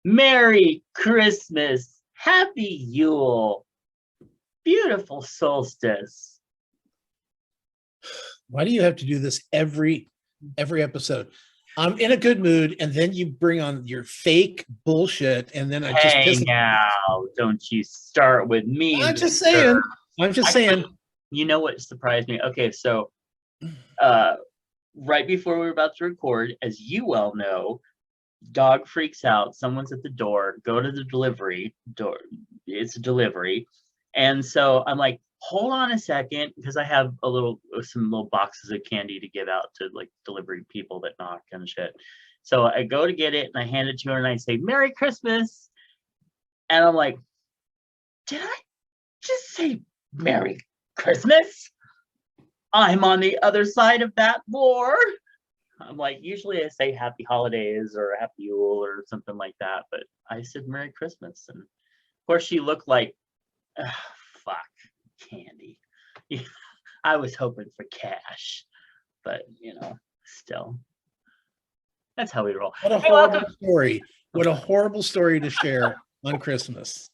Merry Christmas. Happy Yule. Beautiful solstice. Why do you have to do this every episode? I'm in a good mood, and then you bring on your fake bullshit, and then I just Hey piss. now, don't you start with me, I'm just mister. saying. I'm just Actually, saying. you know what surprised me? Okay, so uh right before we were about to record, as you well know, dog freaks out, someone's at the door, go to the delivery door. It's a delivery. And so I'm like, hold on a second, because I have some little boxes of candy to give out to like delivery people that knock and shit. So I go to get it and I hand it to her and I say, Merry Christmas. And I'm like, did I just say Merry Christmas? I'm on the other side of that door. I'm like, usually I say Happy Holidays or Happy Yule or something like that, but I said Merry Christmas. And of course, she looked like, fuck, candy. I was hoping for cash, but still, that's how we roll. What a Hey, horrible welcome. story. What a horrible story to share on Christmas.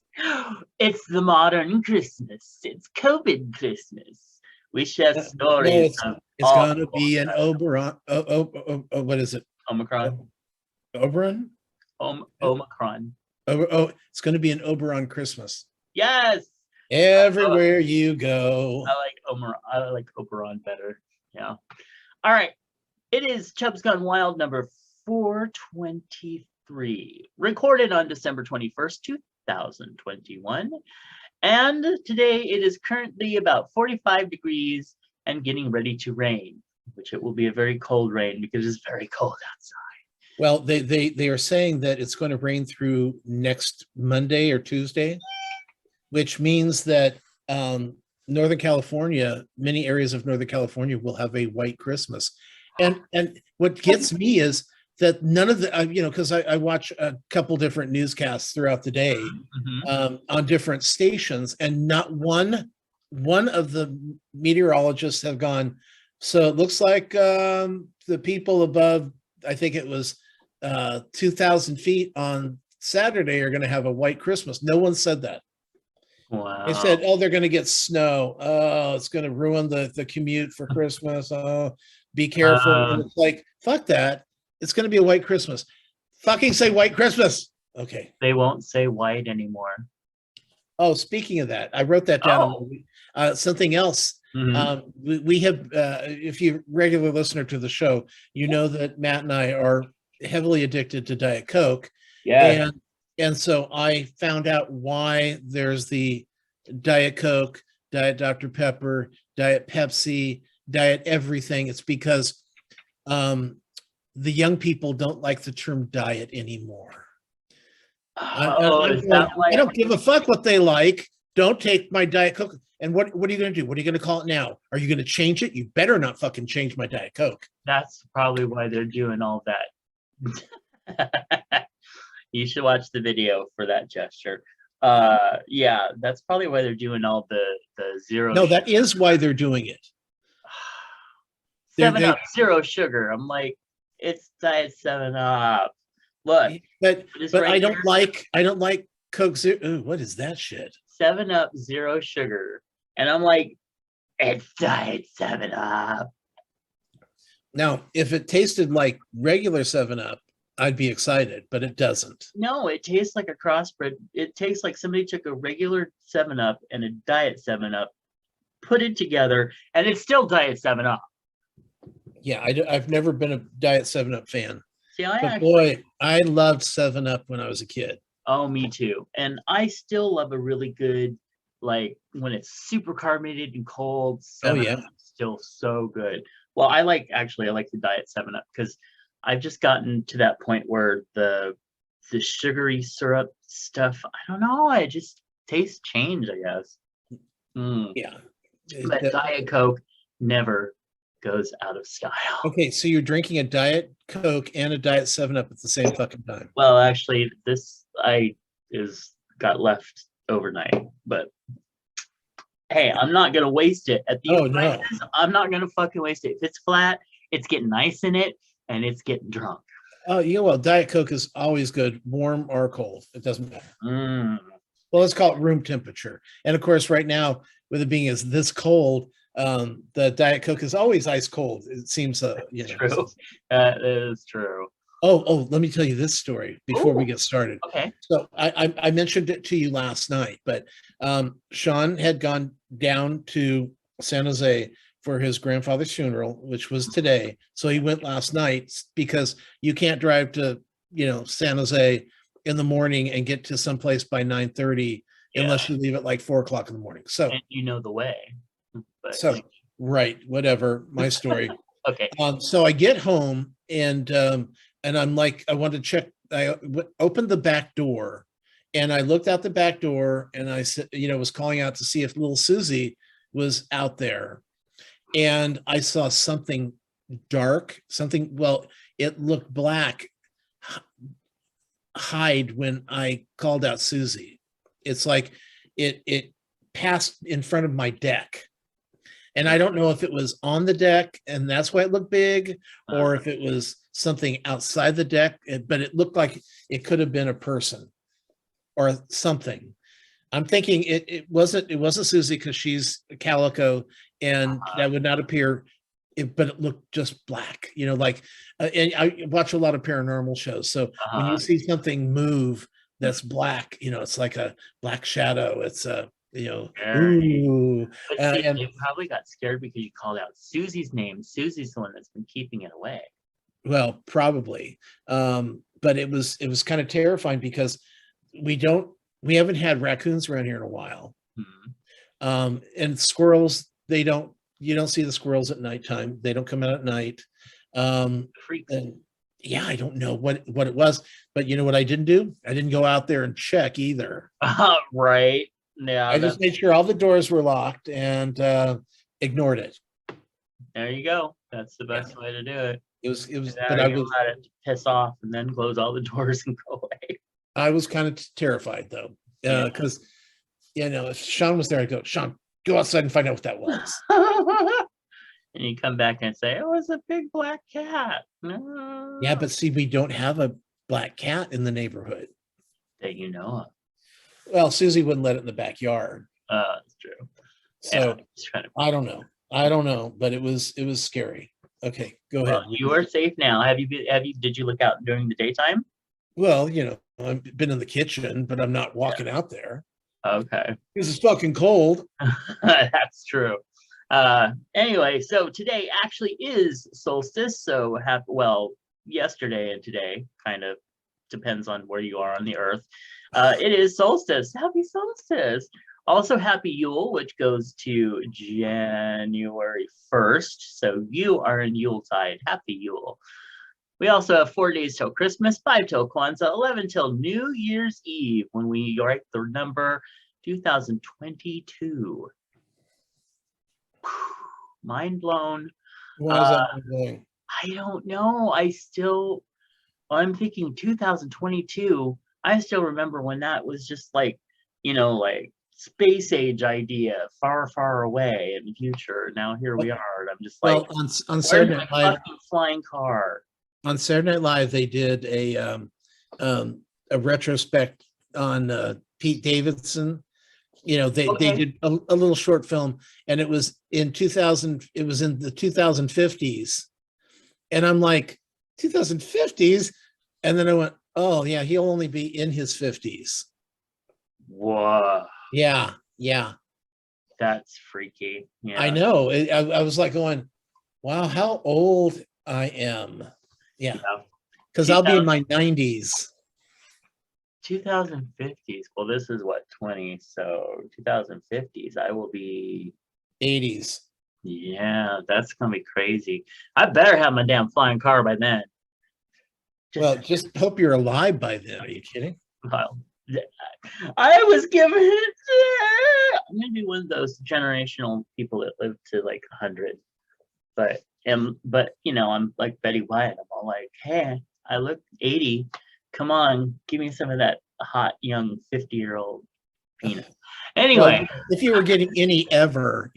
It's the modern Christmas. It's COVID Christmas. We share No, stories it's of it's all gonna be an Oberon. What is it? Omicron. Oberon? Omicron. It's going to be an Oberon Christmas. Yes. Everywhere you go. I like Oberon better. Yeah. All right. It is Chubs Gone Wild number 423, recorded on December 21st, 2021. And today it is currently about 45 degrees and getting ready to rain, which it will be a very cold rain because it's very cold outside. Well, they are saying that it's going to rain through next Monday or Tuesday, which means that Northern California, many areas of Northern California will have a white Christmas. And what gets me is that none of the, because I watch a couple different newscasts throughout the day on different stations, and not one of the meteorologists have gone, so it looks like the people above, I think it was 2,000 feet on Saturday, are going to have a white Christmas. No one said that. Wow. They said, oh, they're going to get snow. Oh, it's going to ruin the commute for Christmas. Oh, be careful. And it's like, fuck that. It's going to be a white Christmas. Fucking say white Christmas. Okay. They won't say white anymore. Oh, speaking of that, I wrote that down. Something else. We have, if you're a regular listener to the show, you know that Matt and I are heavily addicted to Diet Coke. Yeah. And so I found out why there's the Diet Coke, Diet Dr. Pepper, Diet Pepsi, Diet everything. It's because the young people don't like the term diet anymore. I don't give a fuck what they like. Don't take my Diet Coke. And what are you going to do? What are you going to call it now? Are you going to change it? You better not fucking change my Diet Coke. That's probably why they're doing all that. You should watch the video for that gesture. Yeah, that's probably why they're doing all the zero. No, that is why they're doing it. 7-Up, zero sugar. I'm like, it's Diet 7-Up. Look, but I don't like Coke Zero. Ooh, what is that shit? 7-Up, zero sugar, and I'm like, it's Diet 7-Up. Now, if it tasted like regular 7-Up, I'd be excited, but it doesn't. No, it tastes like a crossbred. It tastes like somebody took a regular 7-Up and a Diet 7-Up, put it together, and it's still Diet 7-Up. Yeah, I've never been a Diet 7-Up fan. See, I loved 7-Up when I was a kid. Oh, me too. And I still love a really good, like, when it's super carbonated and cold. 7-Up is still so good. Well, I like the Diet 7-Up because I've just gotten to that point where the sugary syrup stuff, I don't know, I just taste change, I guess. Yeah. But Diet Coke never goes out of style. Okay, so you're drinking a Diet Coke and a Diet 7-Up at the same fucking time. Well, actually, this got left overnight, but hey, I'm not gonna waste it at these prices. No. I'm not gonna fucking waste it. If it's flat, it's getting ice in it and it's getting drunk. Oh, well, Diet Coke is always good, warm or cold. It doesn't matter. Mm, Well, let's call it room temperature. And of course, right now, with it being as this cold, the Diet Coke is always ice cold. It seems, true. That is true. Let me tell you this story before we Ooh, get started. okay. So I mentioned it to you last night, but Sean had gone down to San Jose for his grandfather's funeral, which was today. So he went last night because you can't drive to, San Jose in the morning and get to someplace by 9:30 Yeah. unless you leave at like 4 o'clock in the morning. So, And you know the way. But so right, whatever, my story. okay. So I get home and I'm like, I wanted to check. Opened the back door, and I looked out the back door, and I said, was calling out to see if little Susie was out there, and I saw something dark, something. Well, it looked black hide when I called out Susie. It's like it passed in front of my deck. And I don't know if it was on the deck and that's why it looked big, or if it was something outside the deck, but it looked like it could have been a person or something. I'm thinking it wasn't Susie because she's a calico and that would not appear, but it looked just black, and I watch a lot of paranormal shows. So when you see something move that's black, it's like a black shadow. It's ooh. But see, they probably got scared because you called out Susie's name. Susie's the one that's been keeping it away. Well, probably. But it was kind of terrifying because we haven't had raccoons around here in a while. And squirrels, you don't see the squirrels at nighttime. They don't come out at night. Freaks. And yeah, I don't know what it was, but you know what I didn't do? I didn't go out there and check either. Right. Yeah. I just made sure all the doors were locked and ignored it. There you go. That's the best way to do it. It was, but I was let it piss off and then close all the doors and go away. I was kind of terrified though, because if Sean was there, I'd go, Sean, go outside and find out what that was. And you come back and say, "Oh, it's a big black cat." No. Yeah, but see, we don't have a black cat in the neighborhood that you know of. Well, Susie wouldn't let it in the backyard. That's true. So I don't know, but it was scary. Okay, go ahead. You are safe now. Did you look out during the daytime? Well, I've been in the kitchen, but I'm not walking out there. Okay. Because it's fucking cold. That's true. Anyway, so today actually is solstice. So yesterday and today kind of depends on where you are on the earth. It is solstice. Happy solstice. Also, happy Yule, which goes to January 1st. So you are in Yuletide. Happy Yule. We also have 4 days till Christmas, 5 till Kwanzaa, 11 till New Year's Eve, when we write the number 2022. Mind blown. Why is that mind blowing? I don't know. I'm thinking 2022. I still remember when that was just like space age idea, far, far away in the future. Now here we are. And I'm just like, on Saturday Night Live, flying car. On Saturday Night Live, they did a retrospect on Pete Davidson. They did a little short film, and it was in 2000. It was in the 2050s, and I'm like 2050s, and then I went, oh yeah, he'll only be in his 50s. Whoa. Yeah. That's freaky. Yeah. I know. I was like going, wow, how old I am. Yeah. Because I'll be in my 90s. 2050s. Well, this is what, 20. So 2050s, I will be 80s. Yeah, that's going to be crazy. I better have my damn flying car by then. Just hope you're alive by then. Are you kidding? Well, I was given it. I'm going to be one of those generational people that live to like 100. But I'm like Betty White. I'm all like, hey, I look 80. Come on, give me some of that hot young 50-year-old penis. Anyway, if you were getting any ever,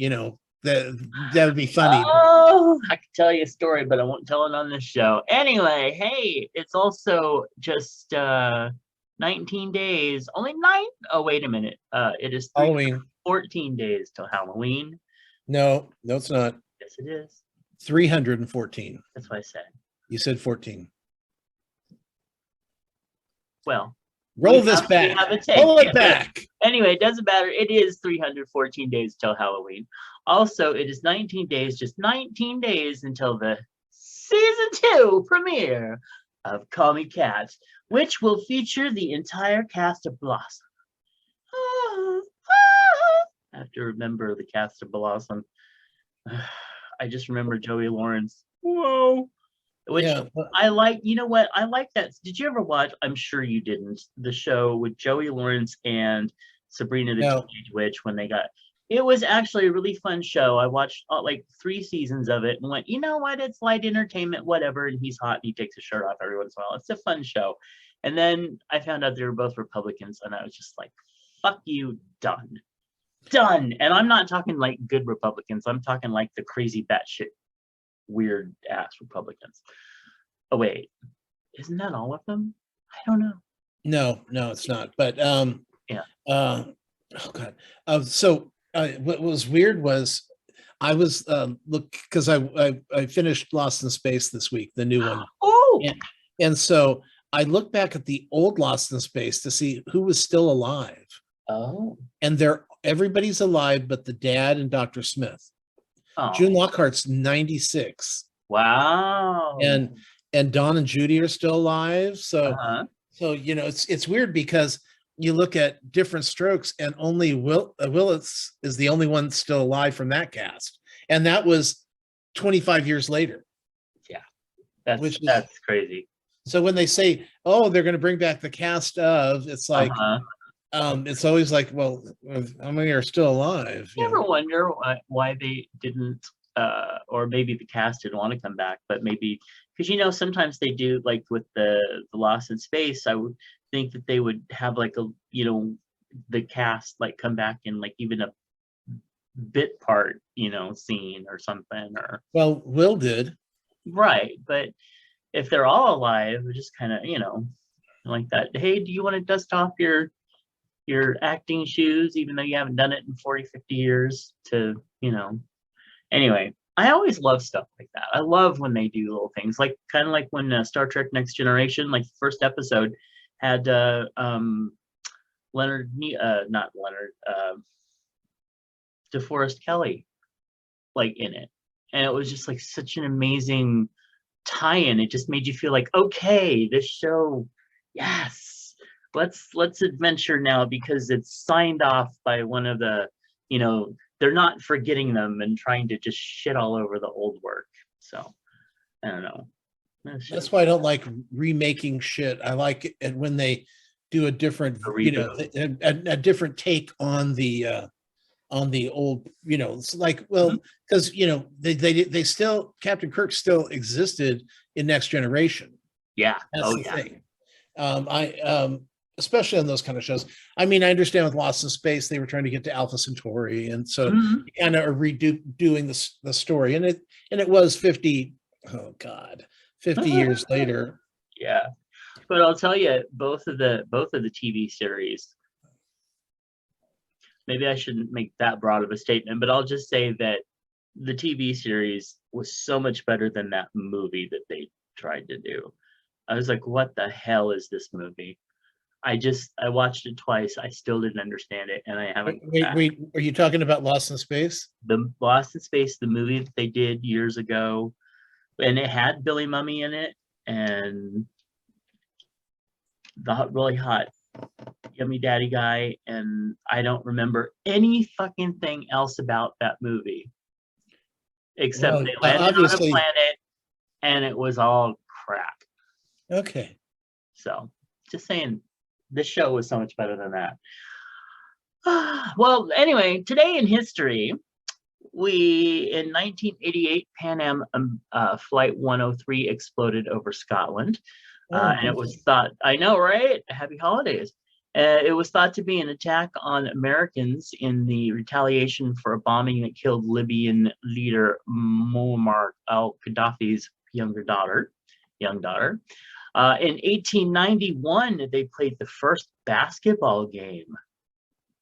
That would be funny. Oh, I could tell you a story, but I won't tell it on this show. Anyway, hey, it's also just 19 days. Only nine. Oh, wait a minute. It is Halloween. 14 days till Halloween. No, it's not. Yes, it is. 314. That's what I said. You said 14. Well, roll this back. Roll it back. Anyway, it doesn't matter. It is 314 days till Halloween. Also, it is 19 days, just 19 days until the season 2 premiere of Call Me Kat, which will feature the entire cast of Blossom. I have to remember the cast of Blossom. I just remember Joey Lawrence. Whoa. Which I like, you know what? I like that. Did you ever watch? I'm sure you didn't. The show with Joey Lawrence and Sabrina the Teenage Witch when they got. It was actually a really fun show. I watched like 3 seasons of it and went, you know what? It's light entertainment, whatever. And he's hot and he takes his shirt off every once in a while. It's a fun show. And then I found out they were both Republicans, and I was just like, fuck you, done. Done. And I'm not talking like good Republicans. I'm talking like the crazy batshit weird ass Republicans. Oh wait, isn't that all of them? I don't know. No, it's not. But yeah. Oh god. So what was weird was I was look, because I finished Lost in Space this week, the new one. Oh. And so I looked back at the old Lost in Space to see who was still alive. Oh. And everybody's alive but the dad and Dr. Smith. Oh. June Lockhart's 96. Wow. And Don and Judy are still alive. So so you know, it's weird because you look at Different Strokes and only Willis is the only one still alive from that cast. And that was 25 years later. Yeah. That's crazy. So when they say, oh, they're going to bring back the cast of, it's like it's always like, well, how many are still alive? You ever wonder why they didn't, or maybe the cast didn't want to come back, but maybe because you know sometimes they do, like with the Lost in Space. I would think that they would have like a, you know, the cast like come back in like even a bit part, you know, scene or something. Or well, Will did, right? But if they're all alive, just kind of, you know, like that. Hey, do you want to dust off your acting shoes, even though you haven't done it in 40, 50 years to, you know, anyway, I always love stuff like that. I love when they do little things like kind of like when Star Trek Next Generation, like the first episode had DeForest Kelley like in it. And it was just like such an amazing tie-in. It just made you feel like, okay, this show, yes, let's adventure now because it's signed off by one of the, you know, they're not forgetting them and trying to just shit all over the old work. So I don't know. That's why I don't like remaking shit. I like it when they do a different, you know, a different take on the old, you know. It's like, well, because you know they still, Captain Kirk still existed in Next Generation. Yeah. That's the thing. I especially on those kind of shows. I mean, I understand with Lost in Space they were trying to get to Alpha Centauri, and so kind of redoing the story, and it was 50 years later. Yeah, but I'll tell you, both of the TV series. Maybe I shouldn't make that broad of a statement, but I'll just say that the TV series was so much better than that movie that they tried to do. I was like, what the hell is this movie? I watched it twice. I still didn't understand it, and I haven't. Wait, are you talking about Lost in Space? The Lost in Space, the movie that they did years ago, and it had Billy Mummy in it, and the really hot yummy daddy guy, and I don't remember any fucking thing else about that movie except they landed on a planet and it was all crap. Okay. So just saying, this show was so much better than that. Well, anyway, today in history, in 1988, Pan Am Flight 103 exploded over Scotland. And it was thought, I know, right? Happy holidays. It was thought to be an attack on Americans in the retaliation for a bombing that killed Libyan leader Muammar al-Gaddafi's young daughter. In 1891, they played the first basketball game.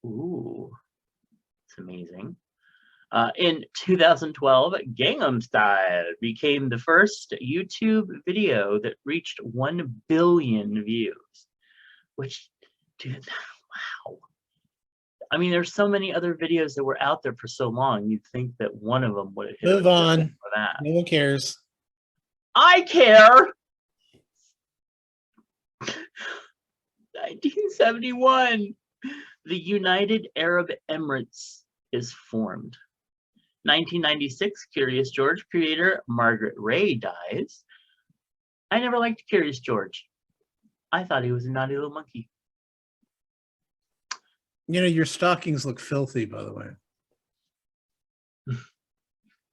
Ooh, it's amazing. In 2012, Gangnam Style became the first YouTube video that reached 1 billion views, which, dude, wow. I mean, there's so many other videos that were out there for so long. You'd think that one of them would have hit. Move on. For that. No one cares. I care. 1971, the United Arab Emirates is formed. 1996, Curious George creator Margaret Ray dies. I never liked Curious George. I thought he was a naughty little monkey. You know, your stockings look filthy, by the way.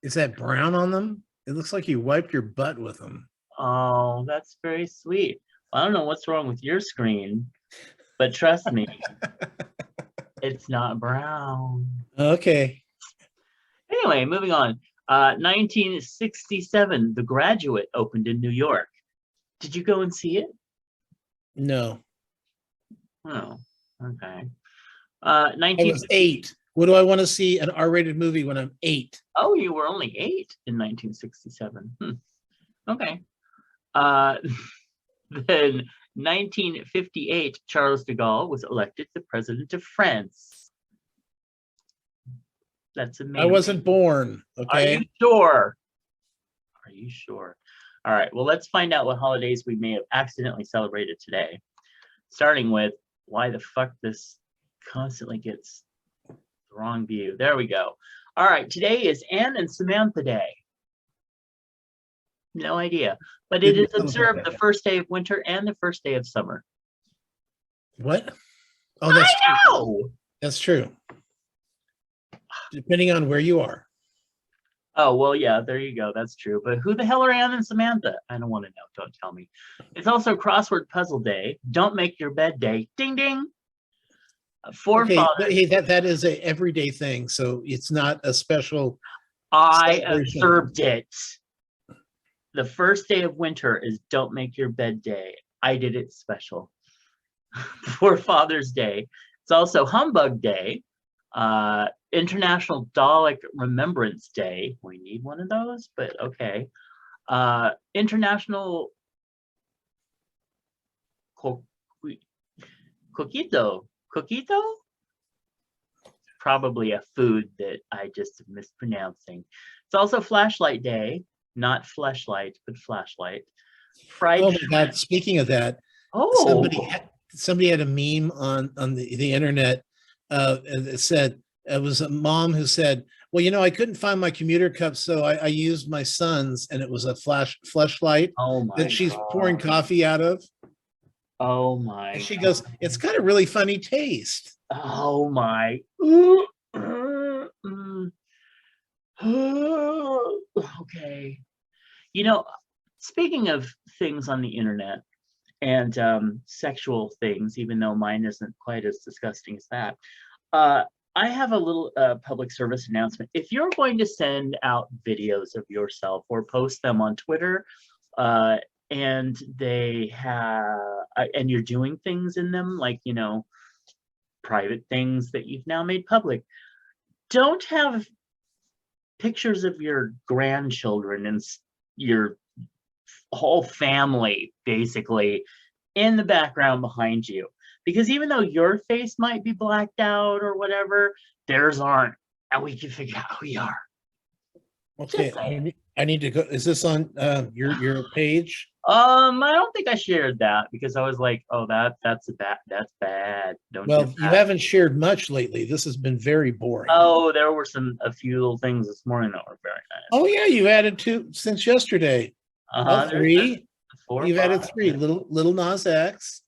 Is that brown on them? It looks like you wiped your butt with them. Oh, that's very sweet. I don't know what's wrong with your screen, but trust me, it's not brown. Okay. Anyway, moving on. 1967, The Graduate opened in New York. Did you go and see it? No. Oh, okay. I was 8. What do I want to see an R-rated movie when I'm 8? Oh, you were only 8 in 1967. Okay. Then 1958, Charles de Gaulle was elected the president of France. That's amazing. I wasn't born. Okay. Are you sure? Are you sure? All right. Well, let's find out what holidays we may have accidentally celebrated today. Starting with why the fuck this constantly gets the wrong view. There we go. All right. Today is Anne and Samantha Day. No idea. But it is observed the first day of winter and the first day of summer. What? Oh, that's I know. True. That's true. Depending on where you are. Oh, well, yeah, there you go. That's true. But who the hell are Anne and Samantha? I don't want to know. Don't tell me. It's also Crossword Puzzle Day. Don't Make Your Bed Day. Ding, ding. Forefathers. Hey, that is a everyday thing. So it's not a special. I observed it. The first day of winter is Don't Make Your Bed Day. I did it special. For Father's Day. It's also Humbug Day. International Dalek Remembrance Day. We need one of those, but okay. International Coquito. Probably a food that I just am mispronouncing. It's also Flashlight Day. Not fleshlight, but flashlight. Fried. Oh my God! Speaking of that, somebody had a meme on the internet. It said it was a mom who said, "Well, you know, I couldn't find my commuter cup, so I used my son's, and it was a fleshlight that she's pouring coffee out of." Oh my! And she goes, "It's got a really funny taste." Oh my! Okay. You know, speaking of things on the internet and sexual things, even though mine isn't quite as disgusting as that, I have a little public service announcement. If you're going to send out videos of yourself or post them on Twitter, and they have, and you're doing things in them, like, you know, private things that you've now made public, don't have pictures of your grandchildren and your whole family basically in the background behind you, because even though your face might be blacked out or whatever, theirs aren't, and we can figure out who you are. Okay, I need to go. Is this on your page? I don't think I shared that because I was like, oh, that's bad. Don't. Well, you haven't shared much lately. This has been very boring. Oh, there were a few little things this morning that were very nice. Oh yeah, you added 2 since yesterday. 3. You've added 3. Little Nas X.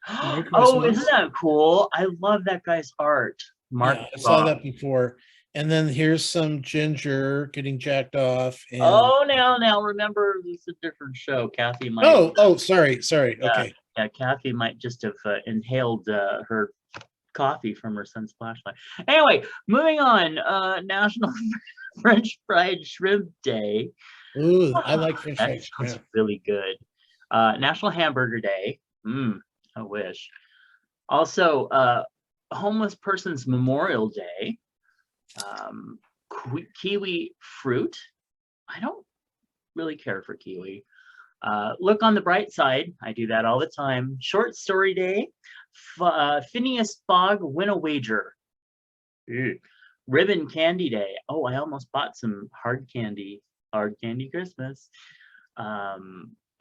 Oh, isn't that cool? I love that guy's art. Mark, yeah, I saw that before. And then here's some Ginger getting jacked off. And... Oh, now remember, this is a different show. Kathy, Oh, sorry. Yeah. Okay. Yeah, Kathy might just have inhaled her coffee from her son's flashlight. Anyway, moving on. National French Fried Shrimp Day. Ooh, I like French That fries. sounds Yeah. really good. National Hamburger Day. I wish. Also, Homeless Person's Memorial Day. Kiwi fruit. I don't really care for kiwi. Look on the bright side. I do that all the time. Short Story Day. Phineas Fogg Win a Wager. Ew. Ribbon Candy Day. Oh, I almost bought some hard candy. Hard Candy Christmas.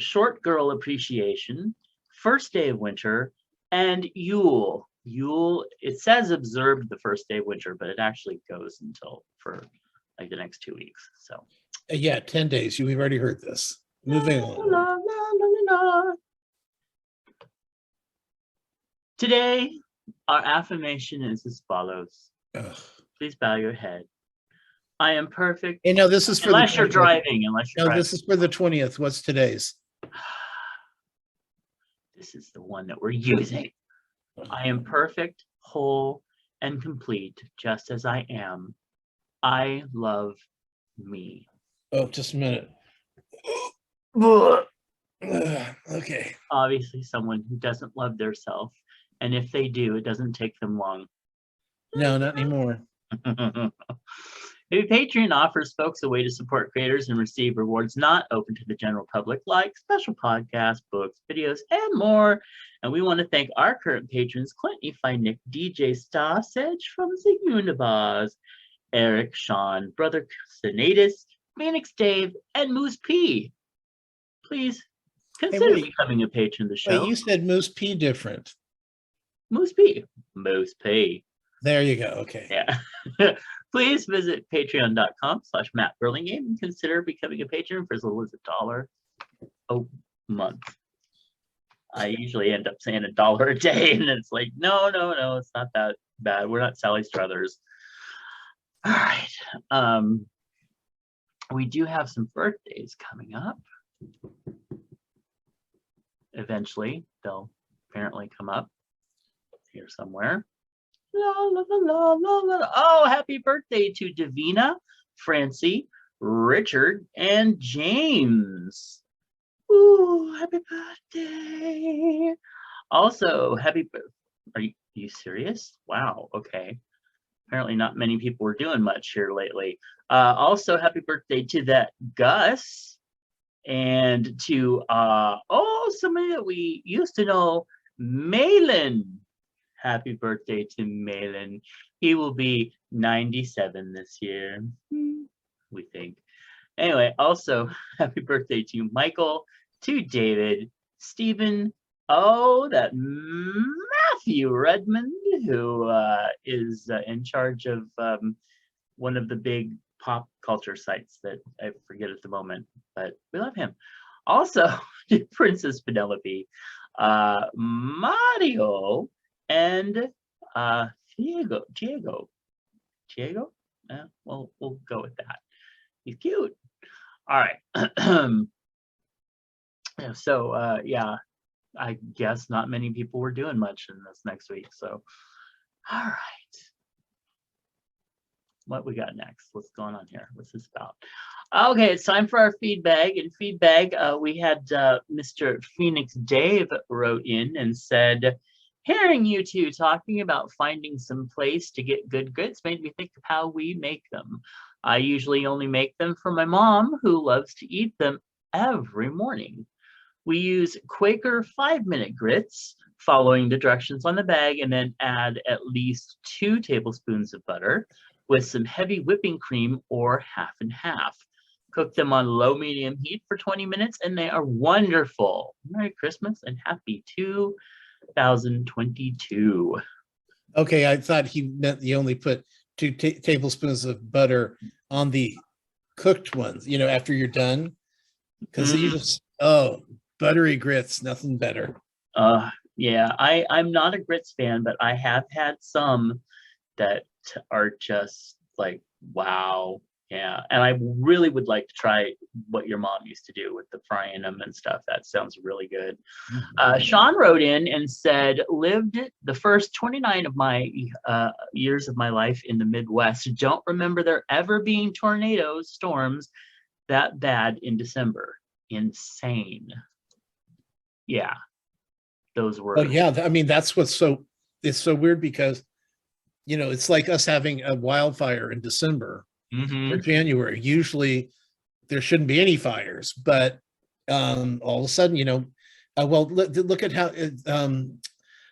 Short Girl Appreciation. First Day of Winter. And Yule. Yule, it says observed the first day of winter, but it actually goes until for like the next 2 weeks. So Yeah, 10 days. We've already heard this. Moving on. la, la, la. Today, our affirmation is as follows. Ugh. Please bow your head. I am perfect. Hey, no, this is for Unless the you're 20th. driving. No, this is for the 20th. What's today's? This is the one that we're using. I am perfect, whole, and complete, just as I am. I love me. Oh, just a minute. Okay. Obviously, someone who doesn't love their self, and if they do, it doesn't take them long. No, not anymore. Maybe Patreon offers folks a way to support creators and receive rewards not open to the general public, like special podcasts, books, videos, and more. And we want to thank our current patrons, Clint Nephi, Nick, DJ Starsedge from the Univars, Eric, Sean, Brother Sinatus, Phoenix Dave, and Moose P. Please consider becoming a patron of the show. Wait, you said Moose P different. Moose P. Moose P. There you go. Okay. Yeah. Please visit patreon.com/MattBurlingame and consider becoming a patron for as little as $1 a month. I usually end up saying $1 a day, and it's like, no, it's not that bad. We're not Sally Struthers. All right. We do have some birthdays coming up. Eventually, they'll apparently come up here somewhere. La, la, la, la, la. Oh, happy birthday to Davina, Francie, Richard, and James. Ooh, happy birthday. Also, are you serious? Wow, okay. Apparently not many people were doing much here lately. Also, happy birthday to that Gus and to, somebody that we used to know, Malin. Happy birthday to Malin. He will be 97 this year, we think. Anyway, also, happy birthday to Michael, to David, Stephen, that Matthew Redmond, who is in charge of one of the big pop culture sites that I forget at the moment, but we love him. Also, to Princess Penelope, Mario, and Diego. Well, we'll go with that. He's cute. All right. So yeah, I guess not many people were doing much in this next week. So, all right. What we got next? What's going on here? What's this about? Okay, it's time for our feedback. In feedback, we had Mr. Phoenix Dave wrote in and said, hearing you two talking about finding some place to get good grits made me think of how we make them. I usually only make them for my mom, who loves to eat them every morning. We use Quaker 5-minute grits, following the directions on the bag, and then add at least 2 tablespoons of butter with some heavy whipping cream or half and half. Cook them on low-medium heat for 20 minutes, and they are wonderful. Merry Christmas and happy 2022. Okay, I thought he meant you only put 2 tablespoons of butter on the cooked ones, after you're done. Because you just, buttery grits, nothing better. Yeah, I'm not a grits fan, but I have had some that are just like, wow. Yeah, and I really would like to try what your mom used to do with the frying them and stuff. That sounds really good. Sean wrote in and said, lived the first 29 of my years of my life in the Midwest. Don't remember there ever being tornadoes, storms that bad in December. Insane. Yeah, those were. Oh yeah, I mean that's what's so it's so weird because it's like us having a wildfire in December or January. Usually there shouldn't be any fires, but all of a sudden, well, look at how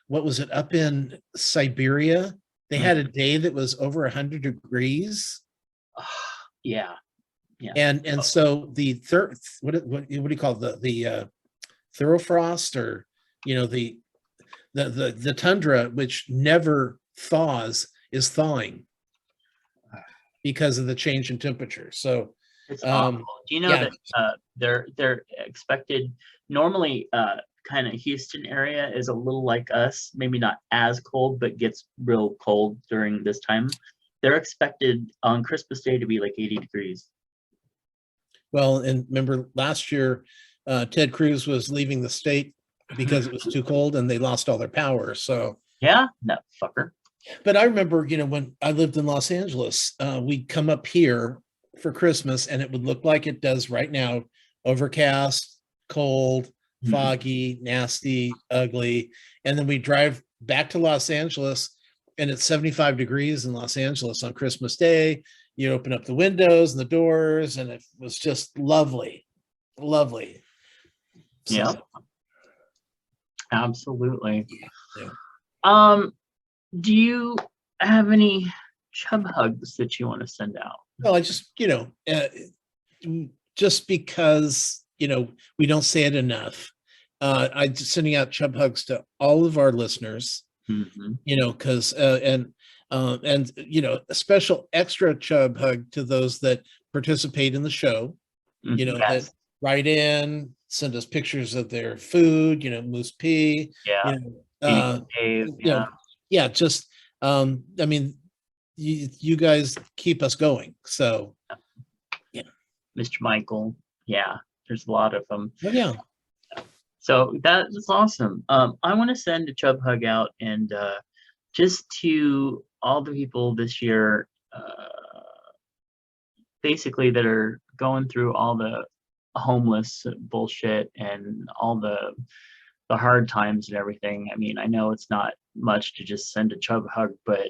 what was it up in Siberia? They had a day that was over 100 degrees. Yeah. And so the third, what do you call the thermofrost, or the tundra, which never thaws, is thawing because of the change in temperature. So it's awful. Do you know that they're expected normally kind of Houston area is a little like us, maybe not as cold, but gets real cold during this time. They're expected on Christmas Day to be like 80 degrees. Well, and remember last year, Ted Cruz was leaving the state because it was too cold and they lost all their power. So yeah, that fucker. But I remember, when I lived in Los Angeles, we'd come up here for Christmas and it would look like it does right now, overcast, cold, foggy, nasty, ugly. And then we drive back to Los Angeles and it's 75 degrees in Los Angeles on Christmas Day. You open up the windows and the doors and it was just lovely, lovely. So, yeah, absolutely. Yeah. Do you have any chub hugs that you want to send out? Well, I just, just because, we don't say it enough. I'm just sending out chub hugs to all of our listeners, because, and a special extra chub hug to those that participate in the show, that write in, send us pictures of their food, Moose P. Just I mean, you guys keep us going. So yeah, Mr. Michael, there's a lot of them. Oh, yeah. So that's awesome. I want to send a chub hug out and just to all the people this year, basically that are going through all the homeless bullshit and all the hard times and everything. I mean, I know it's not much to just send a chub hug, but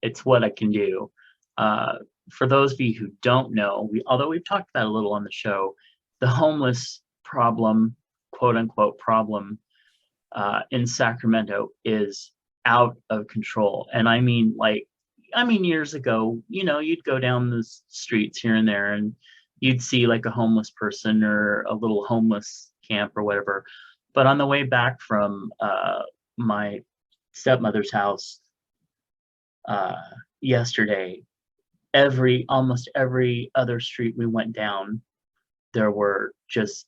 it's what I can do. For those of you who don't know, although we've talked about it a little on the show, the homeless problem, quote unquote problem, in Sacramento is out of control. And I mean, years ago, you'd go down the streets here and there and you'd see like a homeless person or a little homeless camp or whatever. But on the way back from my stepmother's house yesterday, almost every other street we went down, there were just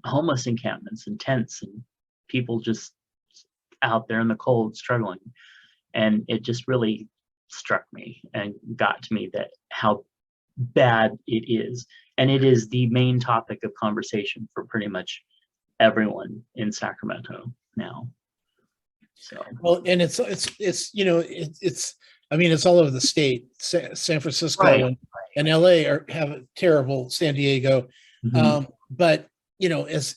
homeless encampments and tents and people just out there in the cold struggling. And it just really struck me and got to me that how bad it is. And it is the main topic of conversation for pretty much everyone in Sacramento now. So well, and it's I mean, it's all over the state. San Francisco and LA have a terrible, San Diego. But as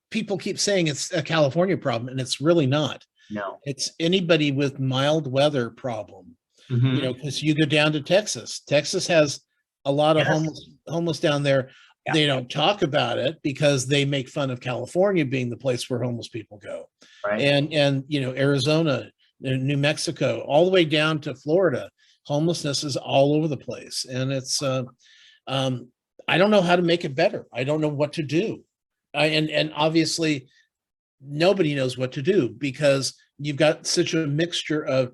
people keep saying, it's a California problem, and it's really not. No, it's anybody with mild weather problem. Because you go down to Texas. Texas has a lot of homeless down there. Yeah. They don't talk about it because they make fun of California being the place where homeless people go. Right. And Arizona, New Mexico, all the way down to Florida, homelessness is all over the place. And it's I don't know how to make it better. I don't know what to do. And obviously nobody knows what to do because you've got such a mixture of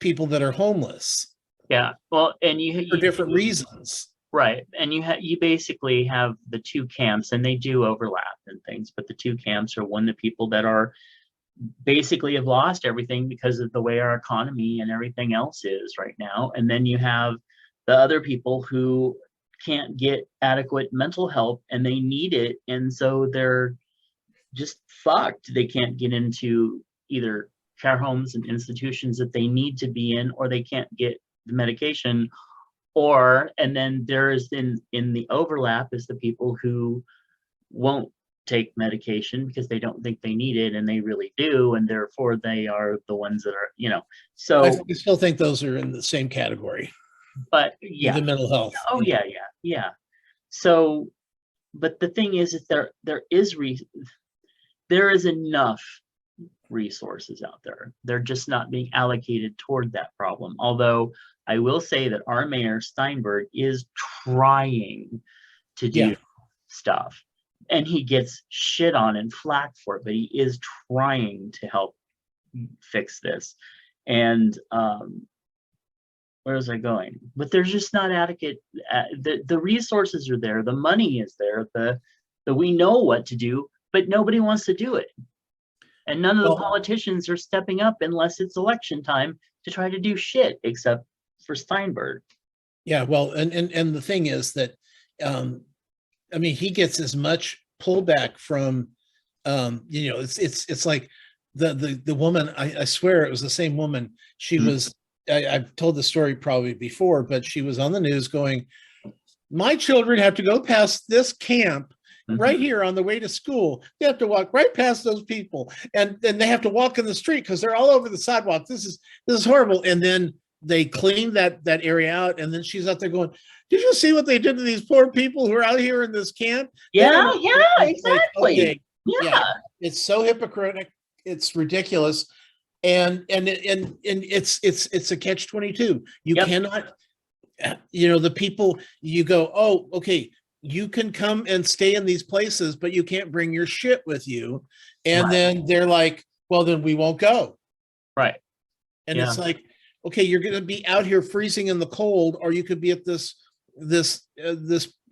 people that are homeless. Yeah. Well, and for different reasons. Right. And you basically have the two camps, and they do overlap and things, but the two camps are the people that are basically have lost everything because of the way our economy and everything else is right now. And then you have the other people who can't get adequate mental help and they need it, and so they're just fucked. They can't get into either care homes and institutions that they need to be in, or they can't get the medication, or and then there's in the overlap is the people who won't take medication because they don't think they need it and they really do, and therefore they are the ones that are, so I still think those are in the same category. but The mental health. oh yeah. So but the thing is there is enough resources out there. They're just not being allocated toward that problem. Although I will say that our mayor Steinberg is trying to do stuff, and he gets shit on and flack for it, but he is trying to help fix this. And where was I going? But there's just not adequate. The resources are there, the money is there, the we know what to do, but nobody wants to do it. And none of the politicians are stepping up unless it's election time to try to do shit, except for Steinberg. Yeah, well, and the thing is that, I mean, he gets as much pullback from, it's like the woman. I swear it was the same woman. She was. I've told the story probably before, but she was on the news going, "My children have to go past this camp right here on the way to school. They have to walk right past those people, and then they have to walk in the street because they're all over the sidewalk. This is horrible." And then they clean that area out, and then she's out there going, "Did you see what they did to these poor people who are out here in this camp?" Yeah, exactly. Like, okay, yeah, it's so hypocritical. It's ridiculous, and it's a catch-22. You cannot, the people, you go, oh, okay, you can come and stay in these places, but you can't bring your shit with you. And then they're like, well, then we won't go. Right. And it's like, okay, you're going to be out here freezing in the cold, or you could be at this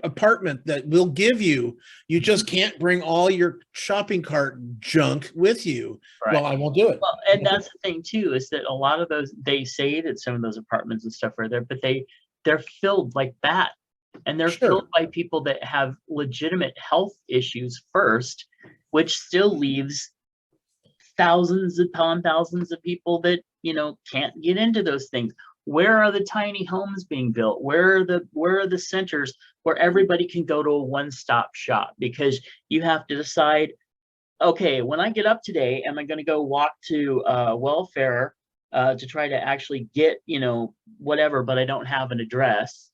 apartment that will give you. You just can't bring all your shopping cart junk with you. Right. Well, I won't do it. Well, and that's the thing too, is that a lot of those, they say that some of those apartments and stuff are there, but they're filled like that. And they're filled by people that have legitimate health issues first, which still leaves thousands upon thousands of people that, can't get into those things. Where are the tiny homes being built? Where are the centers where everybody can go to a one-stop shop? Because you have to decide, okay, when I get up today, am I going to go walk to welfare to try to actually get, whatever, but I don't have an address?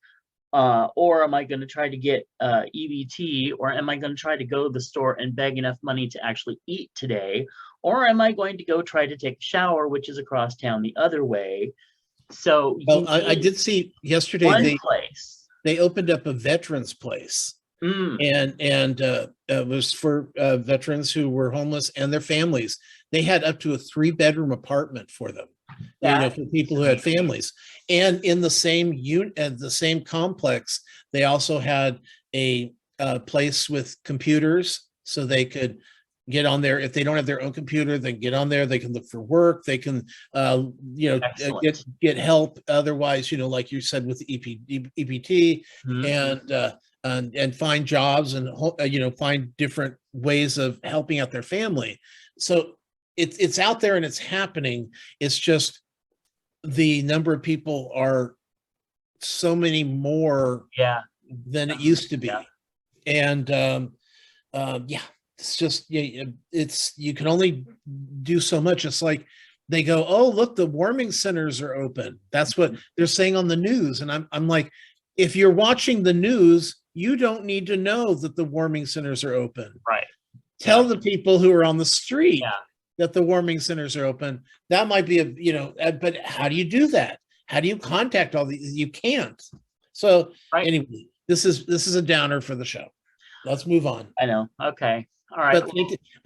Or am I going to try to get EBT? Or am I going to try to go to the store and beg enough money to actually eat today? Or am I going to go try to take a shower, which is across town the other way? So, well, I did see yesterday they opened up a veterans place, and it was for veterans who were homeless and their families. They had up to a 3-bedroom apartment for them, for people who had families. And in the same complex, they also had a place with computers, so they could get on there. If they don't have their own computer, they can get on there. They can look for work. They can, get help. Otherwise, like you said, with the EPT, and find jobs and find different ways of helping out their family. So it's out there and it's happening. It's just the number of people are so many more than it used to be. And it's just, you can only do so much. It's like they go, oh, look, the warming centers are open. That's what they're saying on the news. And I'm like, if you're watching the news, you don't need to know that the warming centers are open. Right. Tell the people who are on the street that the warming centers are open. That might be but how do you do that? How do you contact all these? You can't. So anyway, this is a downer for the show. Let's move on. I know. Okay. All right. But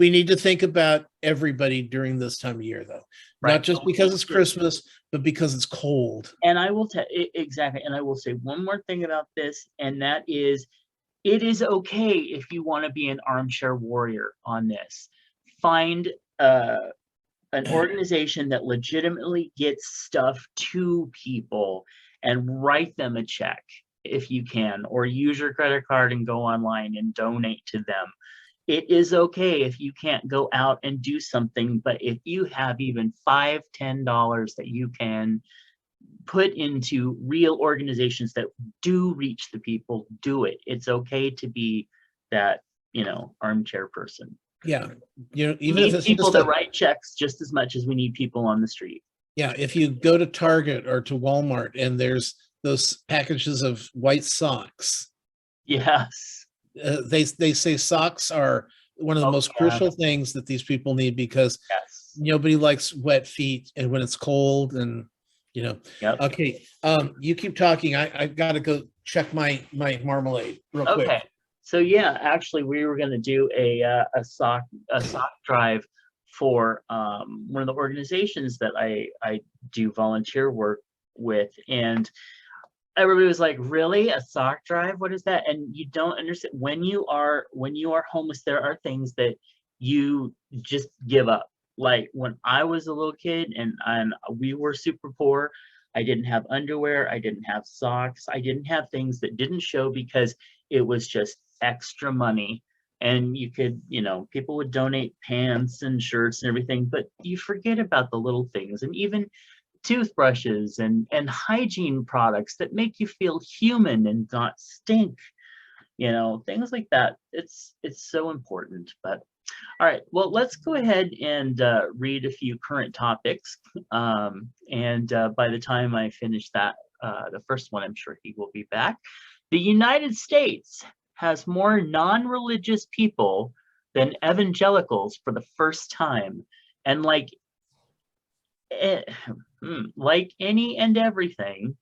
we need to think about everybody during this time of year, though. Not just because it's Christmas, but because it's cold. And I will exactly. And I will say one more thing about this, and that is, it is okay if you want to be an armchair warrior on this. Find an organization that legitimately gets stuff to people and write them a check if you can, or use your credit card and go online and donate to them. It is okay if you can't go out and do something, but if you have even $5, $10 that you can put into real organizations that do reach the people, do it. It's okay to be that, armchair person. Yeah. Even we need if it's people just that write checks just as much as we need people on the street. Yeah. If you go to Target or to Walmart and there's those packages of white socks. Yes. They say socks are one of the most crucial things that these people need, because nobody likes wet feet, and when it's cold and Okay. You keep talking. I've got to go check my marmalade real quick. Okay. So yeah, actually we were going to do a sock drive for one of the organizations that I do volunteer work with, and everybody was like, really, a sock drive? What is that? And you don't understand, when you are homeless, there are things that you just give up. Like when I was a little kid and we were super poor, I didn't have underwear, I didn't have socks, I didn't have things that didn't show because it was just extra money. And you could, people would donate pants and shirts and everything, but you forget about the little things, and even toothbrushes and hygiene products that make you feel human and not stink, things like that. It's so important. But all right, well, let's go ahead and read a few current topics, and by the time I finish that, the first one, I'm sure he will be back. The United States has more non-religious people than evangelicals for the first time, and like any and everything,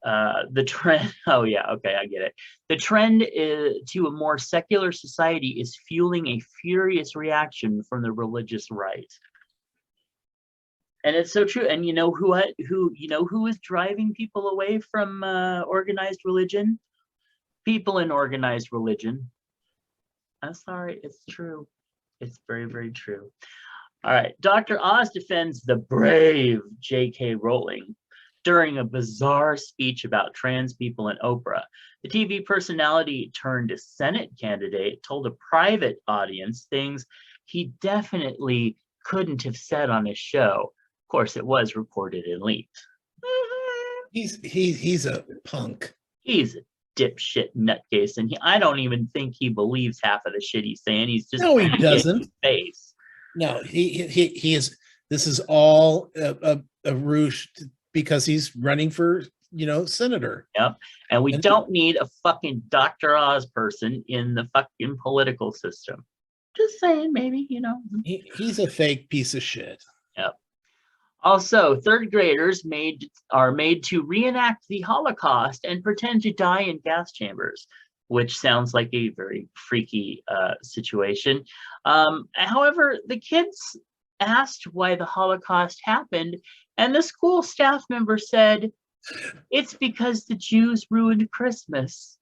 the trend, oh yeah, okay, I get it. The trend to a more secular society is fueling a furious reaction from the religious right. And it's so true. And who is driving people away from organized religion? People in organized religion. I'm sorry, it's true. It's very, very true. All right, Dr. Oz defends the brave J.K. Rowling during a bizarre speech about trans people in Oprah. The TV personality turned Senate candidate told a private audience things he definitely couldn't have said on his show. Of course, it was recorded and leaked. He's a punk. He's a dipshit nutcase, and I don't even think he believes half of the shit he's saying. He's just no, he doesn't. Face. No, he is. This is all a ruse because he's running for senator. Yep, and we don't need a fucking Dr. Oz person in the fucking political system. Just saying, maybe he's a fake piece of shit. Yep. Also, third graders are made to reenact the Holocaust and pretend to die in gas chambers, which sounds like a very freaky situation. However, the kids asked why the Holocaust happened, and the school staff member said, it's because the Jews ruined Christmas.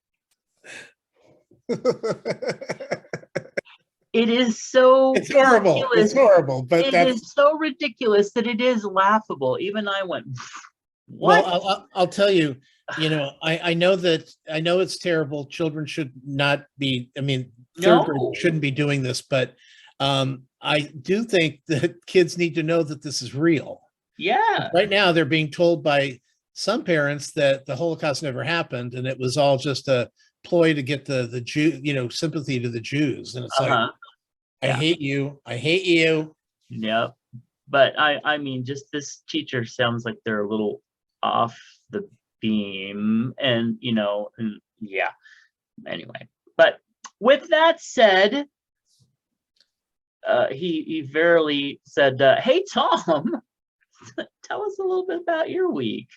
It is so it's horrible. Ridiculous. It's horrible, but it is so ridiculous that it is laughable. Even I went, what? Well, I'll tell you, I know it's terrible. Children should not be, third grade shouldn't be doing this, but I do think that kids need to know that this is real. Yeah. Right now, they're being told by some parents that the Holocaust never happened, and it was all just a ploy to get the Jew, sympathy to the Jews. And it's like, I hate you. I hate you. Yep. But I mean, just this teacher sounds like they're a little off the beam, and yeah. Anyway, but with that said, he verily said, "Hey Tom, tell us a little bit about your week."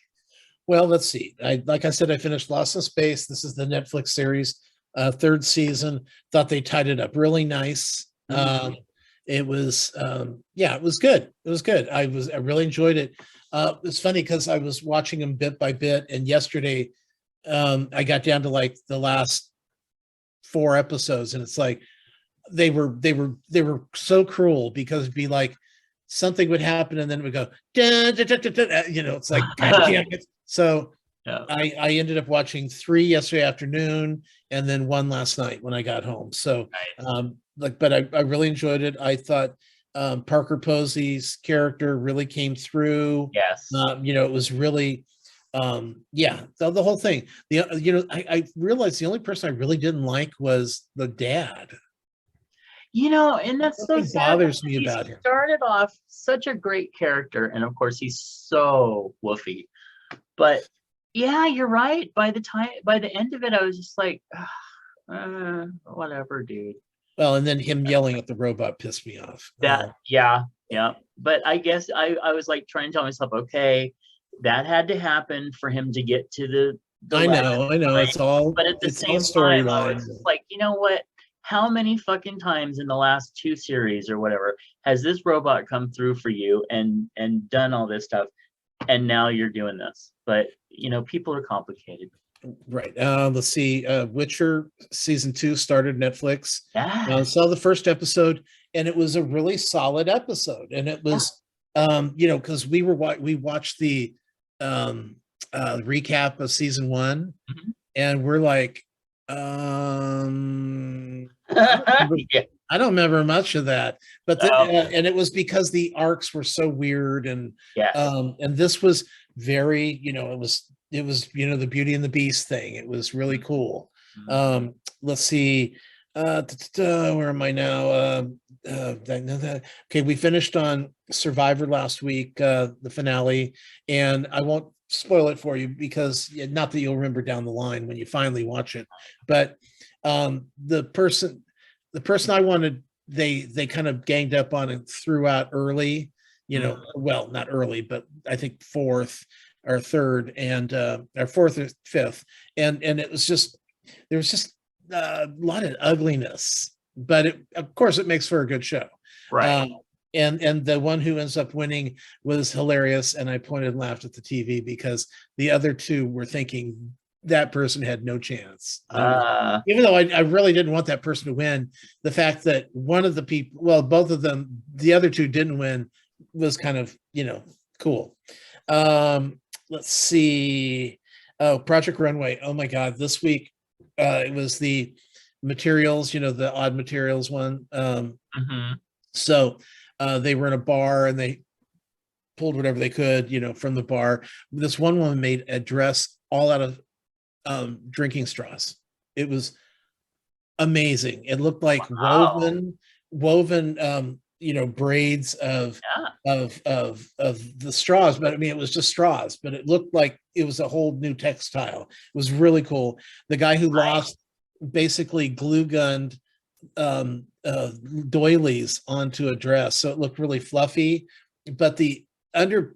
Well, let's see. Like I said, I finished Lost in Space. This is the Netflix series, third season. Thought they tied it up really nice. Mm-hmm. It was, it was good. It was good. I really enjoyed it. It's funny because I was watching them bit by bit, and yesterday I got down to like the last 4 episodes, and it's like they were so cruel, because it'd be like something would happen and then it would go, da, da, da, da, da, it's like, God damn it. So Yeah. I ended up watching 3 yesterday afternoon and then 1 last night when I got home. So Nice. but I really enjoyed it. I thought Parker Posey's character really came through. Yes. It was really the whole thing. I realized the only person I really didn't like was the dad. And that's so Something sad. bothers me He about him. started off such a great character, and of course he's so woofy. But yeah, you're right. By the end of it, I was just like, whatever, dude. Well, and then him yelling at the robot pissed me off. Yeah. But I guess I was like trying to tell myself, okay, that had to happen for him to get to the I last know. point. It's all But at the it's all same time, I storyline. was just like, you know what? How many fucking times in the last 2 series or whatever has this robot come through for you and done all this stuff, and now you're doing this? But people are complicated. Right. Let's see. Witcher season 2 started Netflix. Yeah. Saw the first episode, and it was a really solid episode. And it was, because we watched the recap of season 1, Mhm. and we're like, Yeah. I don't remember much of that, but and it was because the arcs were so weird, and Yes. and this was very, it was the Beauty and the Beast thing. It was really cool. Mhm. Let's see, where am I now? Okay, we finished on Survivor last week, the finale, and I won't spoil it for you because not that you'll remember down the line when you finally watch it, but the person I wanted, they kind of ganged up on and threw out early, well, not early, but I think fourth or third, and or fourth or fifth, and it was just, there was just a lot of ugliness, but of course it makes for a good show. Right. And the one who ends up winning was hilarious, and I pointed and laughed at the TV because the other two were thinking that person had no chance. Even though I really didn't want that person to win, the fact that one of the people, well, both of them, the other two didn't win, was kind of, cool. Let's see. Oh, Project Runway. Oh my God. This week, it was the materials, the odd materials one. So they were in a bar and they pulled whatever they could, from the bar. This one woman made a dress all out of drinking straws. It was amazing. It looked like woven braids of the straws, but I mean it was just straws, but it looked like it was a whole new textile. It was really cool. The guy who lost basically glue gunned doilies onto a dress, so it looked really fluffy, but the under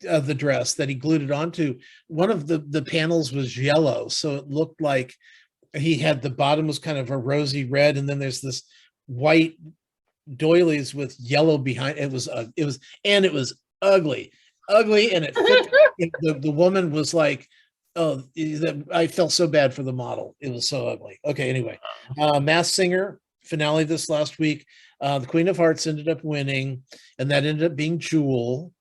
of the dress that he glued it onto, one of the panels was yellow, so it looked like he had, the bottom was kind of a rosy red, and then there's this white doilies with yellow behind. It was ugly, and it fit. The woman was like, oh, I felt so bad for the model. It was so ugly. Okay, anyway, Masked Singer finale this last week. The Queen of Hearts ended up winning, and that ended up being Jewel.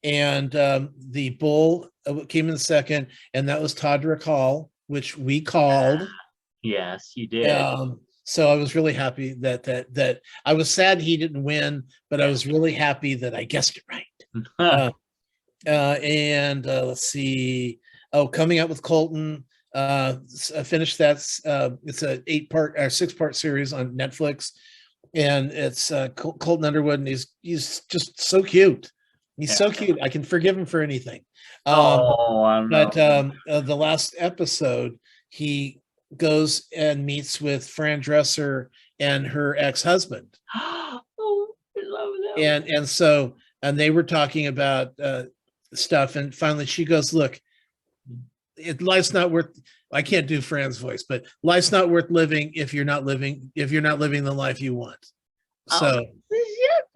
And the bull came in second, and that was Todrick Hall, which we called. Yes, you did. So I was really happy that I was sad he didn't win, but I was really happy that I guessed it right. And let's see. Oh, Coming Out with Colton. I finished that. It's a 8-part or 6-part series on Netflix, and it's Colton Underwood, and he's just so cute. He's so cute. I can forgive him for anything. But the last episode, he goes and meets with Fran Dresser and her ex-husband. Oh, I love that. And so they were talking about stuff, and finally she goes, "Look, life's not worth." I can't do Fran's voice, but life's not worth living if you're not living the life you want. So,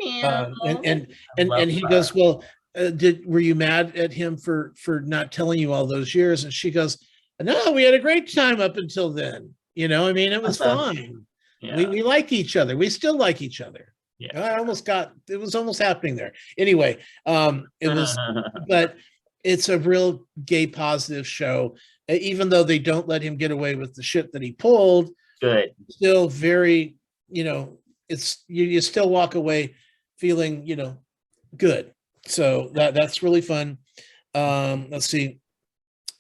and he goes, "Well, were you mad at him for not telling you all those years?" And she goes, "No, we had a great time up until then. I mean, it was fine. We like each other. We still like each other." Yeah. It was almost happening there. Anyway, it was, but it's a real gay positive show. Even though they don't let him get away with the shit that he pulled, Good. still very, it's you still walk away feeling, good. So that's really fun. Let's see.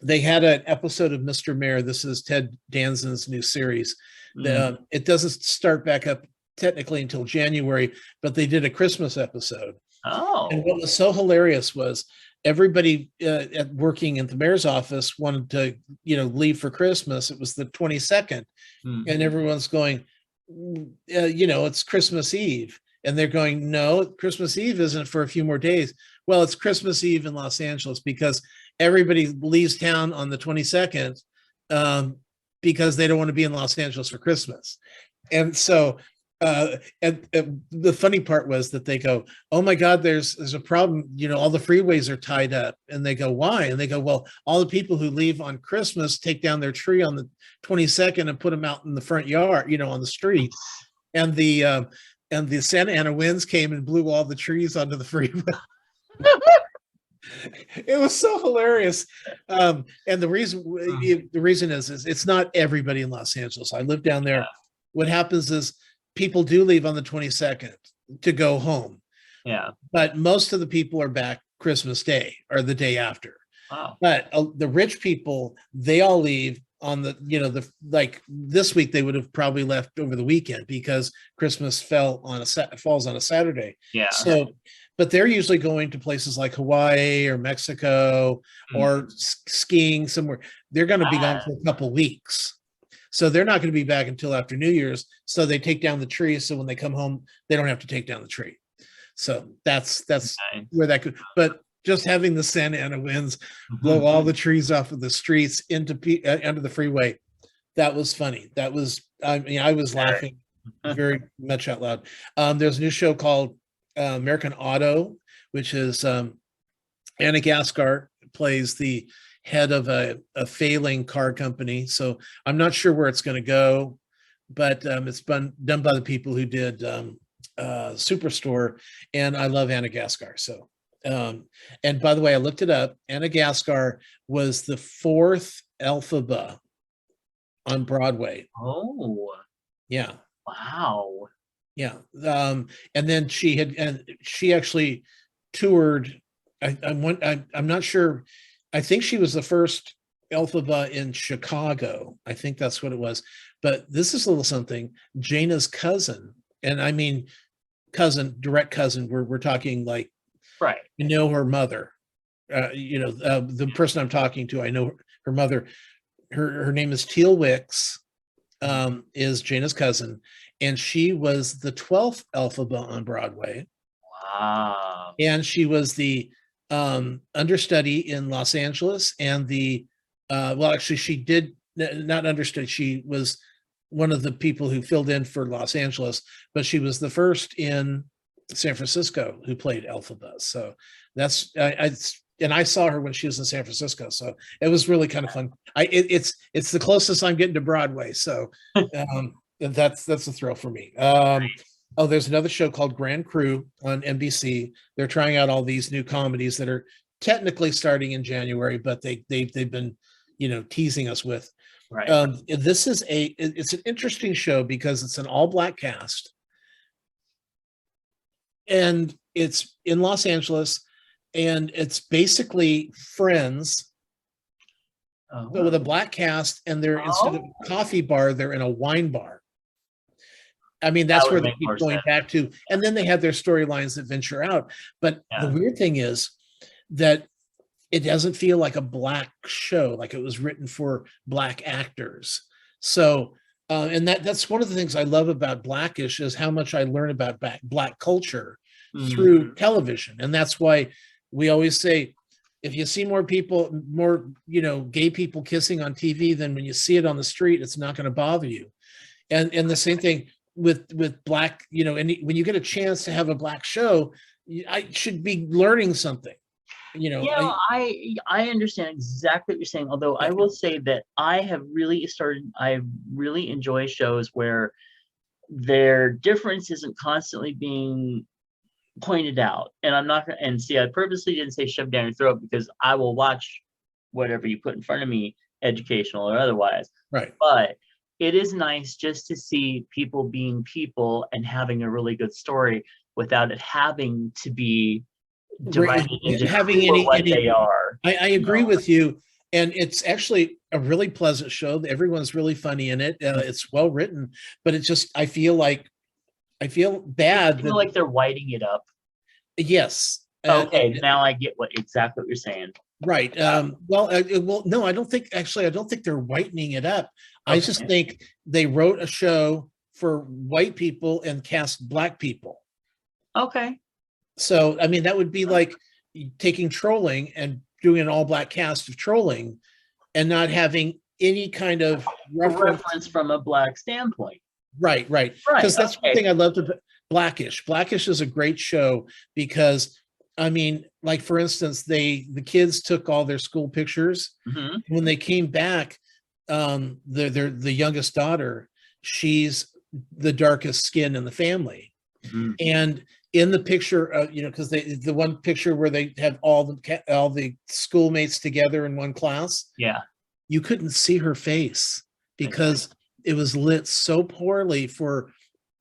They had an episode of Mr. Mayor. This is Ted Danson's new series. It doesn't start back up technically until January, but they did a Christmas episode. Oh. And what was so hilarious was everybody at working in the mayor's office wanted to, leave for Christmas. It was the 22nd, and everyone's going, it's Christmas Eve. And they're going, no, Christmas Eve isn't for a few more days. Well, it's Christmas Eve in Los Angeles because everybody leaves town on the 22nd because they don't want to be in Los Angeles for Christmas. And so, and the funny part was that they go, oh my God, there's a problem. All the freeways are tied up. And they go, why? And they go, well, all the people who leave on Christmas take down their tree on the 22nd and put them out in the front yard, on the street. And the Santa Ana winds came and blew all the trees onto the freeway. It was so hilarious. And the reason is it's not everybody in Los Angeles. I live down there. Yeah. What happens is people do leave on the 22nd to go home. Yeah. But most of the people are back Christmas Day or the day after. Wow. But the rich people, they all leave on the, like this week, they would have probably left over the weekend because Christmas falls on a Saturday. Yeah. So, but they're usually going to places like Hawaii or Mexico or skiing somewhere. They're going to be gone for a couple of weeks. So they're not going to be back until after New Year's. So they take down the tree. So when they come home, they don't have to take down the tree. So that's nice. Where that could, but just having the Santa Ana winds blow all the trees off of the streets into the freeway, that was funny. That was, I was laughing very much out loud. There's a new show called American Auto, which is Anna Gaskar plays the head of a failing car company. So I'm not sure where it's going to go, but it's been done by the people who did Superstore, and I love Anna Gaskar. So, and by the way, I looked it up. Anna Gaskar was the 4th Elphaba on Broadway. Oh, yeah! Wow. Yeah, and then she actually toured. I'm not sure. I think she was the first Elphaba in Chicago. I think that's what it was. But this is a little something. Jaina's cousin, and I mean cousin, direct cousin. We're talking like, right. I know her mother. The person I'm talking to, I know her mother. Her name is Teal Wicks. Is Jaina's cousin, and she was the 12th Elphaba on Broadway. Wow. And she was the understudy in Los Angeles, and actually she did not understudy. She was one of the people who filled in for Los Angeles, but she was the first in San Francisco who played Elphaba. So that's and I saw her when she was in San Francisco, so it was really kind of fun. It's the closest I'm getting to Broadway, so that's a thrill for me. Oh, there's another show called Grand Crew on NBC. They're trying out all these new comedies that are technically starting in January, but they've been, teasing us with. Right. It's an interesting show because it's an all-black cast, and it's in Los Angeles, and it's basically Friends, but with a black cast, and they're instead of a coffee bar, they're in a wine bar. I mean, that's where they keep going back to. And then they have their storylines that venture out. But the weird thing is that it doesn't feel like a black show, like it was written for black actors. So, and that's one of the things I love about Blackish is how much I learn about black culture through television. And that's why we always say, if you see more gay people kissing on TV than when you see it on the street, it's not going to bother you. And the same thing with black, and when you get a chance to have a black show, I should be learning something. I understand exactly what you're saying. Although I will say that I really enjoy shows where their difference isn't constantly being pointed out, and I'm not gonna, and see, I purposely didn't say shove down your throat because I will watch whatever you put in front of me, educational or otherwise. Right. But it is nice just to see people being people and having a really good story without it having to be divided into Having who or what they are. I agree with you. And it's actually a really pleasant show. Everyone's really funny in it. It's well written, but it's just, I feel bad. I feel like they're whiting it up. Yes. Okay, now I get exactly what you're saying. Right. Well, no, I don't think they're whitening it up. Okay. I just think they wrote a show for white people and cast black people. Okay. So, I mean, that would be like taking Trolling and doing an all black cast of Trolling and not having any kind of reference from a black standpoint. Right. Because that's one thing I loved about Blackish. Blackish is a great show because, I mean, like for instance, the kids took all their school pictures. Mm-hmm. When they came back, the youngest daughter, she's the darkest skin in the family. Mm-hmm. And in the picture, because the one picture where they have all the schoolmates together in one class, you couldn't see her face because it was lit so poorly for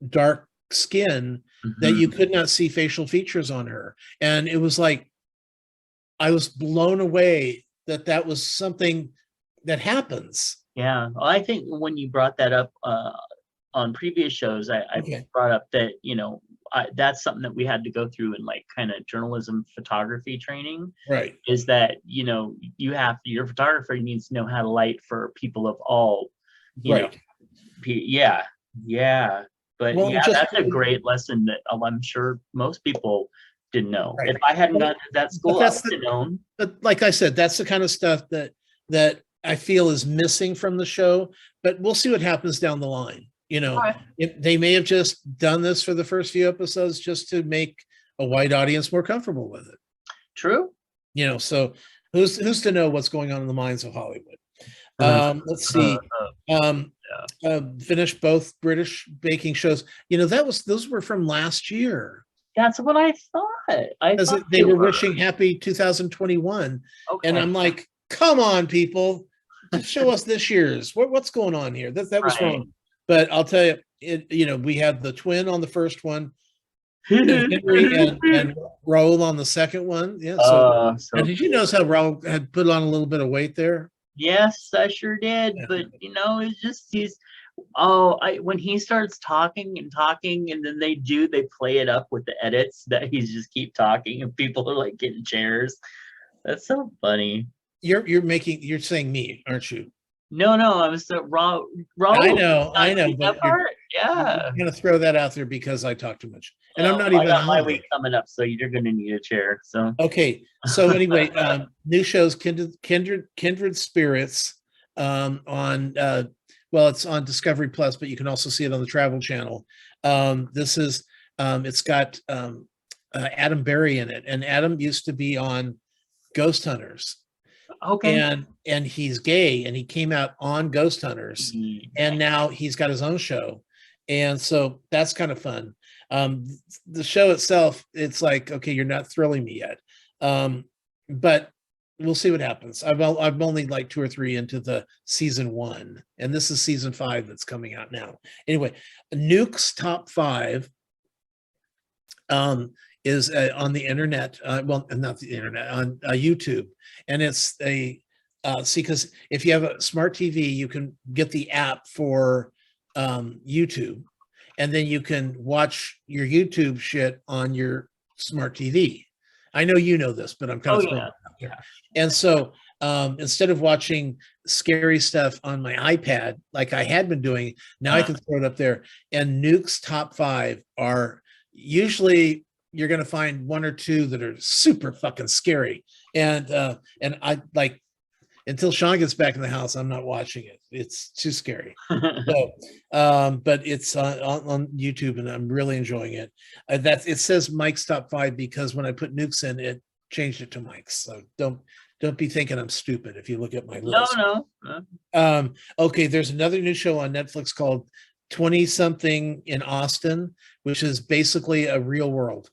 dark skin that you could not see facial features on her. And it was like, I was blown away that was something that happens. Yeah. Well, I think when you brought that up on previous shows, I brought up that, that's something that we had to go through in like kind of journalism photography training. Right. Is that, your photographer needs to know how to light for people of all, right. Yeah. But that's a great lesson that I'm sure most people didn't know. Right. If I hadn't gone to that school, I would have known. But like I said, that's the kind of stuff that I feel is missing from the show, but we'll see what happens down the line. They may have just done this for the first few episodes just to make a white audience more comfortable with it. True. So who's to know what's going on in the minds of Hollywood? Let's see. Finished both British baking shows. Those were from last year. That's what I thought. They were wishing happy 2021. Okay. And I'm like, come on, people, show us this year's. What's going on here? That was wrong. But I'll tell you, we had the twin on the first one, Henry and Raul on the second one. Yeah. And did you notice how Raul had put on a little bit of weight there? Yes, I sure did. Yeah. But it's just when he starts talking, and then they play it up with the edits that he's just keep talking, and people are like getting chairs. That's so funny. You're saying me, aren't you? No, I was Raul. I know. That part? Yeah. I'm gonna throw that out there because I talk too much, and I'm not even. I got my week coming up, so you're gonna need a chair. So okay. So anyway, new shows, Kindred Spirits, on it's on Discovery Plus, but you can also see it on the Travel Channel. This is it's got Adam Berry in it, and Adam used to be on Ghost Hunters. Okay. And he's gay, and he came out on Ghost Hunters, and now he's got his own show, and so that's kind of fun. The show itself, it's like, okay, you're not thrilling me yet, but we'll see what happens. I'm only like 2 or 3 into the season 1, and this is season 5 that's coming out now. Anyway, Nuke's Top 5 is on the internet, not the internet, on YouTube, and it's because if you have a smart TV, you can get the app for YouTube, and then you can watch your YouTube shit on your smart TV. I know you know this, but I'm kind of throwing it out there. And so instead of watching scary stuff on my iPad like I had been doing, now I can throw it up there. And Nuke's Top 5 are usually, you're going to find 1 or 2 that are super fucking scary. And I like, until Sean gets back in the house, I'm not watching it. It's too scary. So, but it's on YouTube, and I'm really enjoying it. It says Mike's Top 5 because when I put Nukes in, it changed it to Mike's. So don't be thinking I'm stupid if you look at my list. No. Okay, there's another new show on Netflix called 20 Something in Austin, which is basically a real world.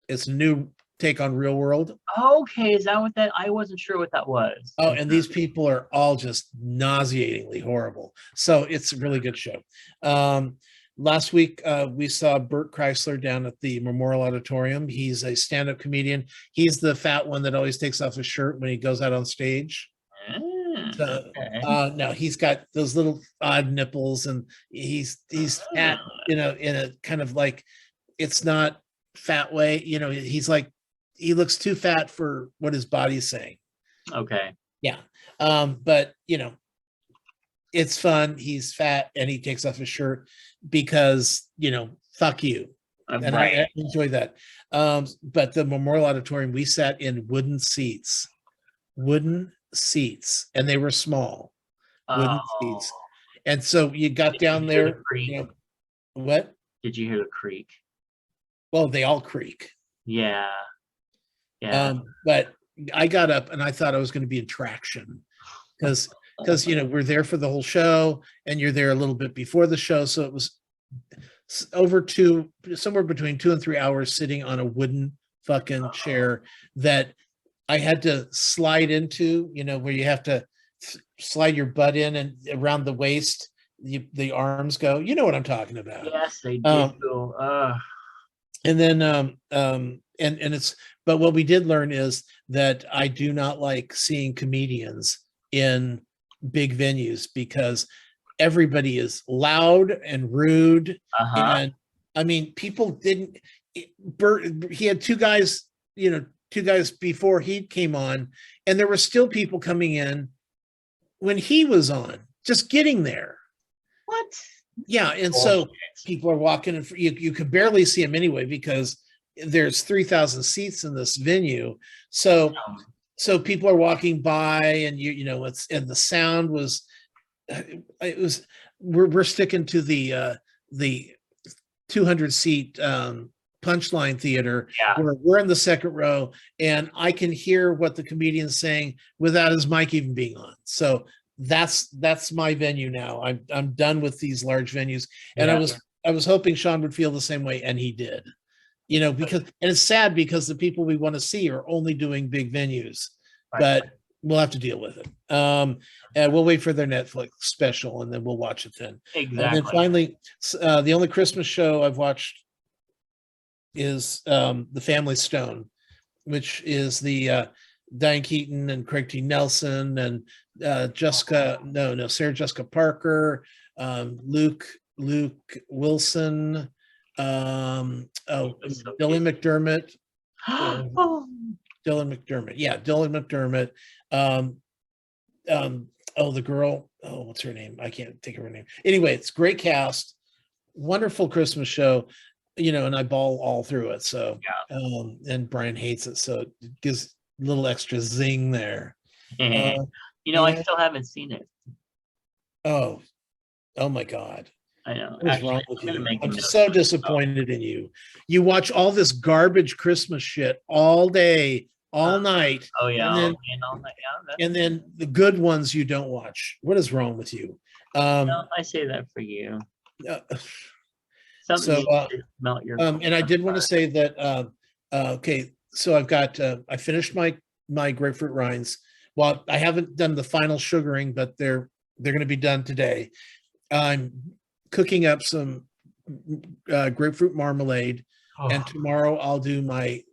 It's a new take on Real World. Okay, is that what that? I wasn't sure what that was. Oh, and these people are all just nauseatingly horrible. So it's a really good show. Last week, we saw Bert Kreisler down at the Memorial Auditorium. He's a stand-up comedian. He's the fat one that always takes off his shirt when he goes out on stage. So, Okay. no, he's got those little odd nipples, and he's fat, in a kind of like, it's not fat way. He's like, he looks too fat for what his body's saying. Okay. Yeah. But it's fun. He's fat and he takes off his shirt because, fuck you. And Right. I enjoy that. But the Memorial Auditorium, we sat in wooden seats, and they were small wooden seats. Oh, And so you got did you down hear the there, creak? what? Did you hear the creak? Well, they all creak. Yeah. Yeah. But I got up and I thought I was going to be in traction because we're there for the whole show and you're there a little bit before the show. So it was somewhere between 2 and 3 hours sitting on a wooden fucking chair that I had to slide into, where you have to slide your butt in and around the waist, the arms go, you know what I'm talking about. Yes, they do. And then and it's, but what we did learn is that I do not like seeing comedians in big venues because everybody is loud and rude. And I mean, people didn't, Bert, he had two guys before he came on, and there were still people coming in when he was on, just getting there. What? Yeah. And so people are walking, and you could barely see them anyway because there's 3,000 seats in this venue. So people are walking by, and and the sound was, we're sticking to the 200 seat Punchline Theater. Yeah. We're in the second row, and I can hear what the comedian's saying without his mic even being on. So that's my venue now. I'm done with these large venues, and I was hoping Sean would feel the same way, and he did. Because, and it's sad because the people we want to see are only doing big venues, but we'll have to deal with it. And we'll wait for their Netflix special, and then we'll watch it then. Exactly. And then finally, the only Christmas show I've watched is The Family Stone, which is the Diane Keaton and Craig T. Nelson and Sarah Jessica Parker, Luke Wilson, Dylan McDermott. Dylan McDermott. Yeah, Dylan McDermott. The girl. Oh, what's her name? I can't think of her name. Anyway, it's great cast, wonderful Christmas show. And I bawl all through it. So, and Brian hates it, so it gives a little extra zing there. I still haven't seen it. Oh my God. I know. What's wrong with you? I'm so disappointed in you. You watch all this garbage Christmas shit all day, all night. Oh yeah. And then the good ones you don't watch. What is wrong with you? I say that for you. And I did want to say that okay, so I've got I finished my grapefruit rinds. Well, I haven't done the final sugaring, but they're going to be done today. I'm cooking up some grapefruit marmalade, and tomorrow I'll do my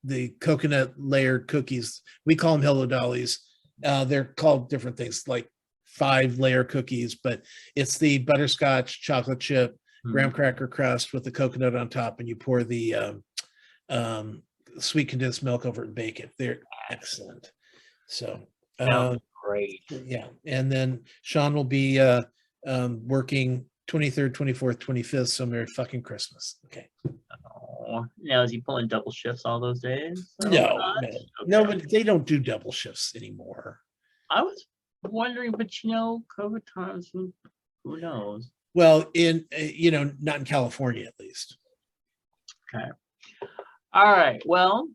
the coconut layered cookies. We call them Hello Dollies. They're called different things, like 5-layer cookies, but it's the butterscotch chocolate chip graham cracker crust with the coconut on top, and you pour the sweet condensed milk over it and bake it. They're excellent. So great. Yeah. And then Sean will be working 23rd, 24th, 25th. So Merry fucking Christmas. Okay. Now is he pulling double shifts all those days? No, but they don't do double shifts anymore. I was wondering, but COVID times, who knows? Well, not in California, at least. Okay. All right. Well,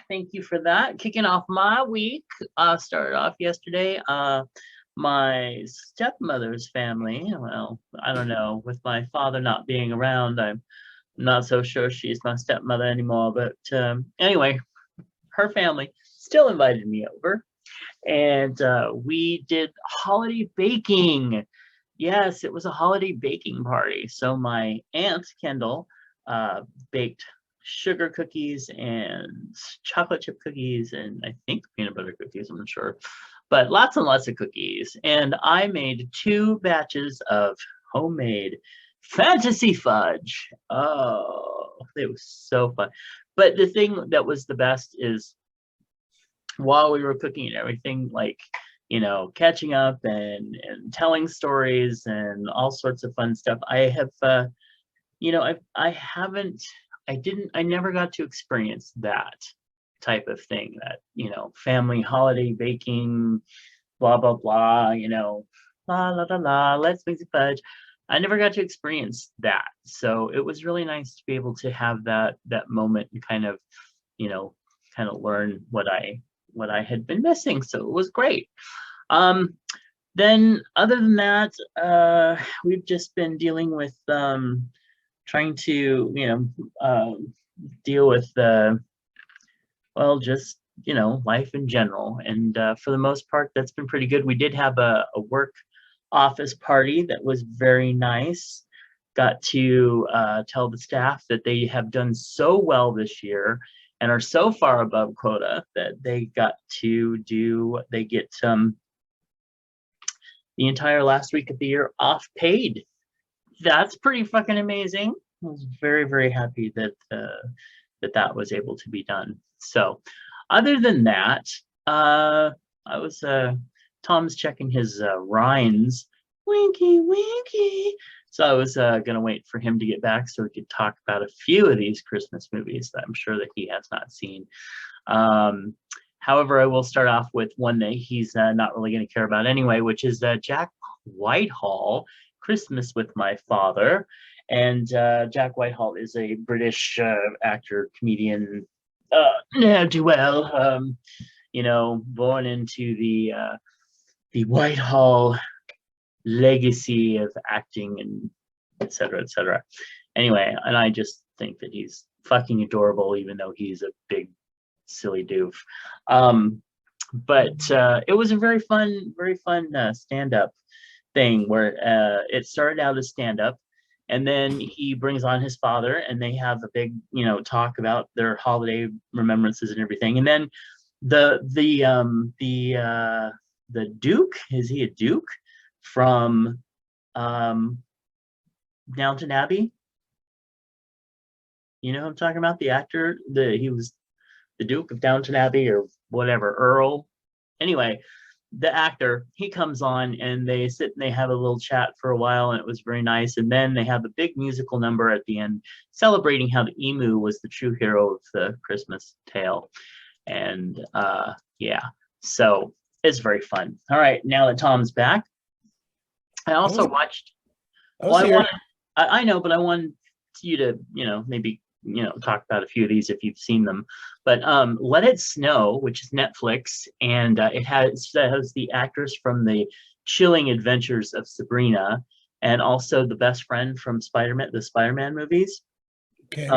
thank you for that. Kicking off my week, started off yesterday. My stepmother's family, well, I don't know, with my father not being around, I'm Not so sure she's my stepmother anymore, but anyway, her family still invited me over, and we did holiday baking. Yes, it was a holiday baking party. So my aunt Kendall baked sugar cookies and chocolate chip cookies, and I think peanut butter cookies, I'm not sure, but lots and lots of cookies. And I made 2 batches of homemade fantasy fudge. Oh, it was so fun. But the thing that was the best is while we were cooking and everything, like, catching up and telling stories and all sorts of fun stuff. I have, I haven't, I never got to experience that type of thing, that, family holiday baking, blah, blah, blah, la, la, la, la, let's make some fudge. I never got to experience that. So it was really nice to be able to have that moment and kind of learn what I had been missing. So it was great. Then other than that, we've just been dealing with trying to deal with just life in general, and for the most part that's been pretty good. We did have a work office party that was very nice. Got to tell the staff that they have done so well this year and are so far above quota that they get the entire last week of the year off paid. That's pretty fucking amazing. I was very, very happy that that was able to be done. So other than that, I was Tom's checking his rinds. Winky, winky. So I was going to wait for him to get back so we could talk about a few of these Christmas movies that I'm sure that he has not seen. However, I will start off with one that he's not really going to care about anyway, which is Jack Whitehall, Christmas with My Father. And Jack Whitehall is a British actor, comedian, ne'er-do-well, born into the Whitehall legacy of acting and et cetera, et cetera. Anyway, and I just think that he's fucking adorable, even though he's a big silly doof. But it was a very fun stand-up thing where it started out as stand-up, and then he brings on his father and they have a big talk about their holiday remembrances and everything. And then the Duke, is he a Duke from Downton Abbey? You know who I'm talking about? The actor, he was the Duke of Downton Abbey or whatever, Earl. Anyway, the actor, he comes on and they sit and they have a little chat for a while, and it was very nice. And then they have a big musical number at the end celebrating how the emu was the true hero of the Christmas tale. And so it's very fun. All right, now that Tom's back, I also watched. I know, but I wanted you to, maybe talk about a few of these if you've seen them. But Let It Snow, which is Netflix, and it has the actors from the Chilling Adventures of Sabrina, and also the best friend from the Spider-Man movies. Okay.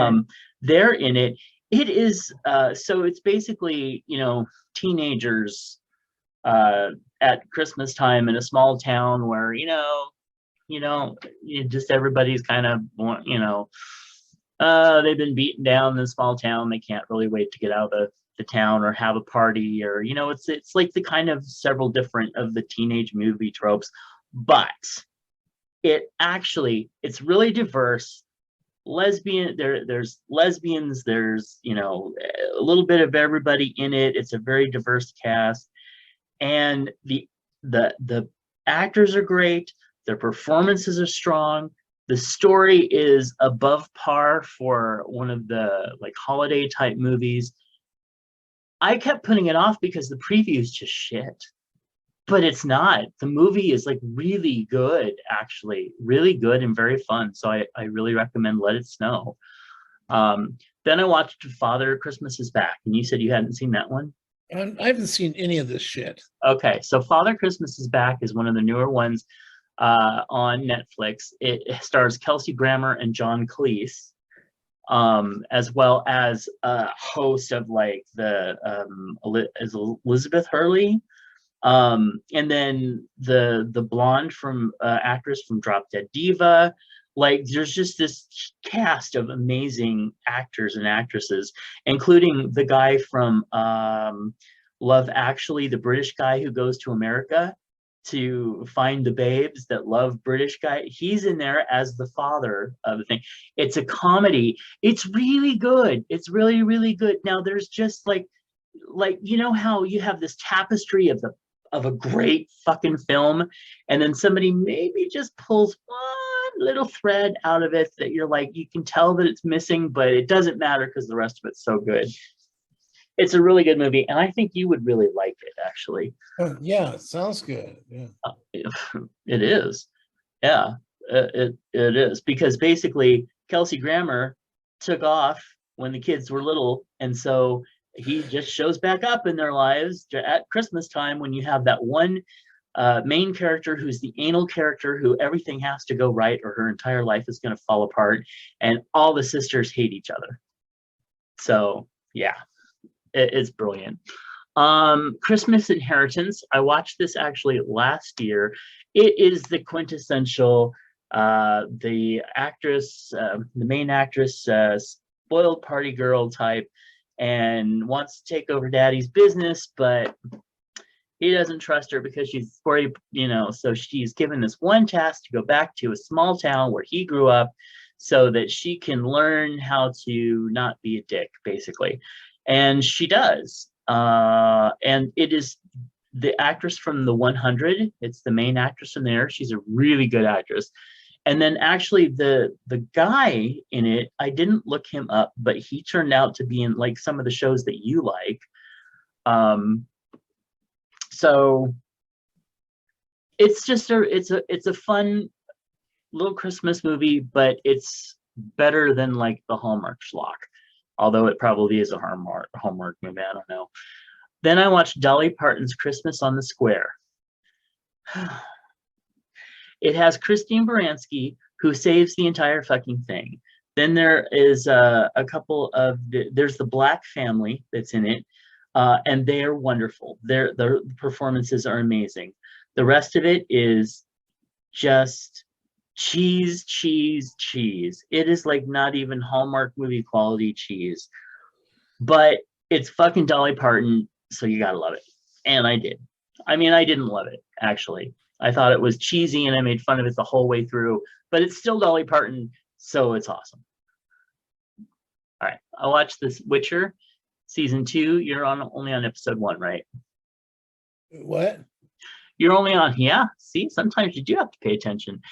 They're in it. It is so it's basically teenagers at Christmas time in a small town where just everybody's kind of they've been beaten down in a small town. They can't really wait to get out of the town or have a party, or it's like the kind of several different of the teenage movie tropes, but it's really diverse. There's lesbians, there's a little bit of everybody in it. It's a very diverse cast, and the actors are great. Their performances are strong. The story is above par for one of the holiday type movies. I kept putting it off because the preview is just shit, but it's not. The movie is really good, actually, really good and very fun. So I really recommend Let It Snow. Then I watched Father Christmas is Back, and you said you hadn't seen that one. I haven't seen any of this shit. Okay, so Father Christmas is Back is one of the newer ones on Netflix. It stars Kelsey Grammer and John Cleese, as well as a host of like is Elizabeth Hurley, and then the blonde from actress from Drop Dead Diva. Like there's just this cast of amazing actors and actresses, including the guy from Love Actually, the British guy who goes to America to find the babes that love British guy. He's in there as the father of the thing. It's a comedy. It's really good. It's really, really good. Now there's just like you know how you have this tapestry of a great fucking film, and then somebody maybe just pulls one little thread out of it that you're like, you can tell that it's missing, but it doesn't matter because the rest of it's so good. It's a really good movie, and I think you would really like it, actually. Yeah, it sounds good. Yeah. It is. Yeah, it is. Because basically, Kelsey Grammer took off when the kids were little, and so he just shows back up in their lives at Christmas time when you have that one main character who's the anal character who everything has to go right or her entire life is going to fall apart, and all the sisters hate each other. So, yeah. It's brilliant. Christmas Inheritance. I watched this actually last year. It is the quintessential, the actress, the main actress, spoiled party girl type, and wants to take over daddy's business, but he doesn't trust her because she's 40, so she's given this one task to go back to a small town where he grew up so that she can learn how to not be a dick, basically. And she does. And it is the actress from the 100. It's the main actress in there. She's a really good actress. And then actually the guy in it, I didn't look him up, but he turned out to be in like some of the shows that you like. So it's just it's a fun little Christmas movie, but it's better than like the Hallmark schlock. Although it probably is a Hallmark movie, I don't know. Then I watched Dolly Parton's Christmas on the Square. It has Christine Baranski, who saves the entire fucking thing. Then there is a couple of there's the Black family that's in it, and they are wonderful. Their performances are amazing. The rest of it is just cheese. It is like not even Hallmark movie quality cheese, but it's fucking Dolly Parton, so you gotta love it. And I did. I mean, I didn't love it, actually. I thought it was cheesy and I made fun of it the whole way through, but it's still Dolly Parton, so it's awesome. All right, I watched this Witcher season 2. You're only on episode 1, right? What? You're only on, yeah, see, sometimes you do have to pay attention.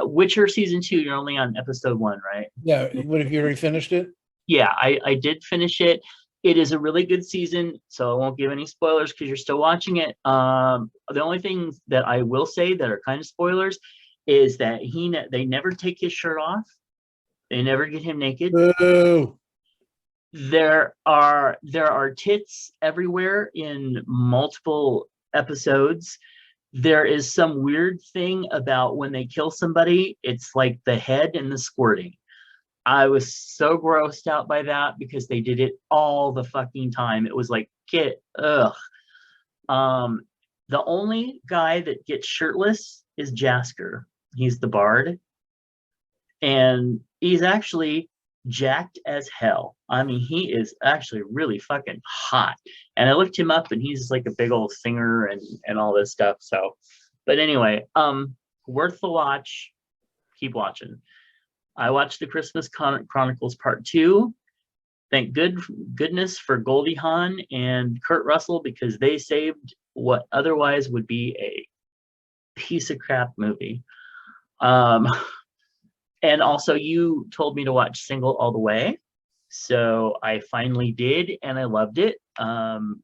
Witcher season 2, you're only on episode 1, right? Yeah. What, have you already finished it? Yeah, I did finish it. It is a really good season, so I won't give any spoilers because you're still watching it. The only things that I will say that are kind of spoilers is that they never take his shirt off. They never get him naked. Boo. There are tits everywhere in multiple episodes. There is some weird thing about when they kill somebody, it's like the head and the squirting. I was so grossed out by that because they did it all the fucking time. It was like, ugh. The only guy that gets shirtless is Jasker. He's the bard. And he's actually jacked as hell. I mean, he is actually really fucking hot. And I looked him up and he's like a big old singer and all this stuff. So, but anyway, worth the watch. Keep watching. I watched the Christmas Chronicles Part 2. Thank goodness for Goldie Hawn and Kurt Russell because they saved what otherwise would be a piece of crap movie. And also you told me to watch Single All the Way. So I finally did, and I loved it.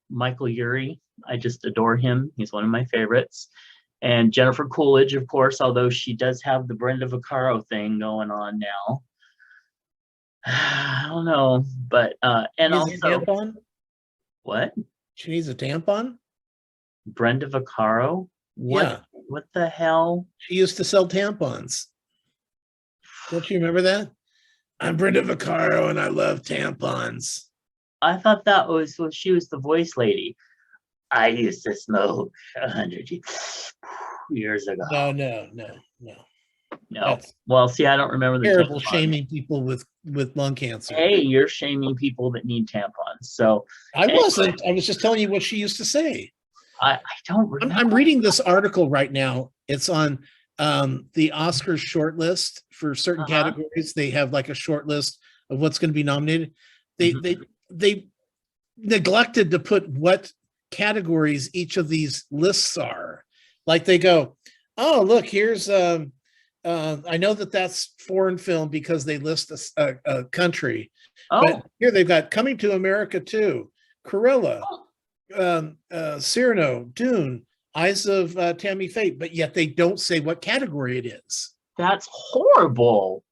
Michael Urie, I just adore him. He's one of my favorites. And Jennifer Coolidge, of course, although she does have the Brenda Vaccaro thing going on now. I don't know, but and also a tampon? What? She needs a tampon? Brenda Vaccaro? Yeah. What the hell? She used to sell tampons. Don't you remember that? I'm Brenda Vaccaro and I love tampons. I thought that was well, she was the voice lady. I used to smoke 100 years ago. No. No. That's Well, see, I don't remember the terrible tampons. shaming people with lung cancer. Hey, you're shaming people that need tampons. So I anyway, wasn't. I was just telling you what she used to say. I don't remember. I'm reading this article right now. It's on the Oscars short list for certain categories. They have like a short list of what's going to be nominated. They neglected to put what categories each of these lists are. Like they go, oh look, here's I know that's foreign film because they list a country, but here they've got Coming to America 2, Cruella, Cyrano, Dune, Eyes of Tammy Faye, but yet they don't say what category it is. That's horrible.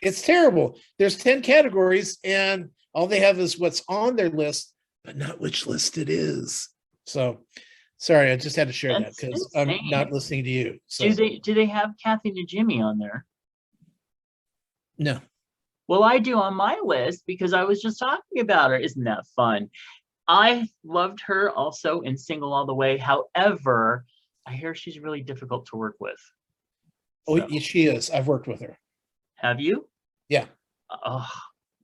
It's terrible. There's 10 categories and all they have is what's on their list, but not which list it is. So sorry, I just had to share that because I'm not listening to you. So. Do they have Kathy Najimy on there? No. Well, I do on my list because I was just talking about her. Isn't that fun? I loved her also in Single All the Way. However, I hear she's really difficult to work with. So. Oh, she is. I've worked with her. Have you? Yeah.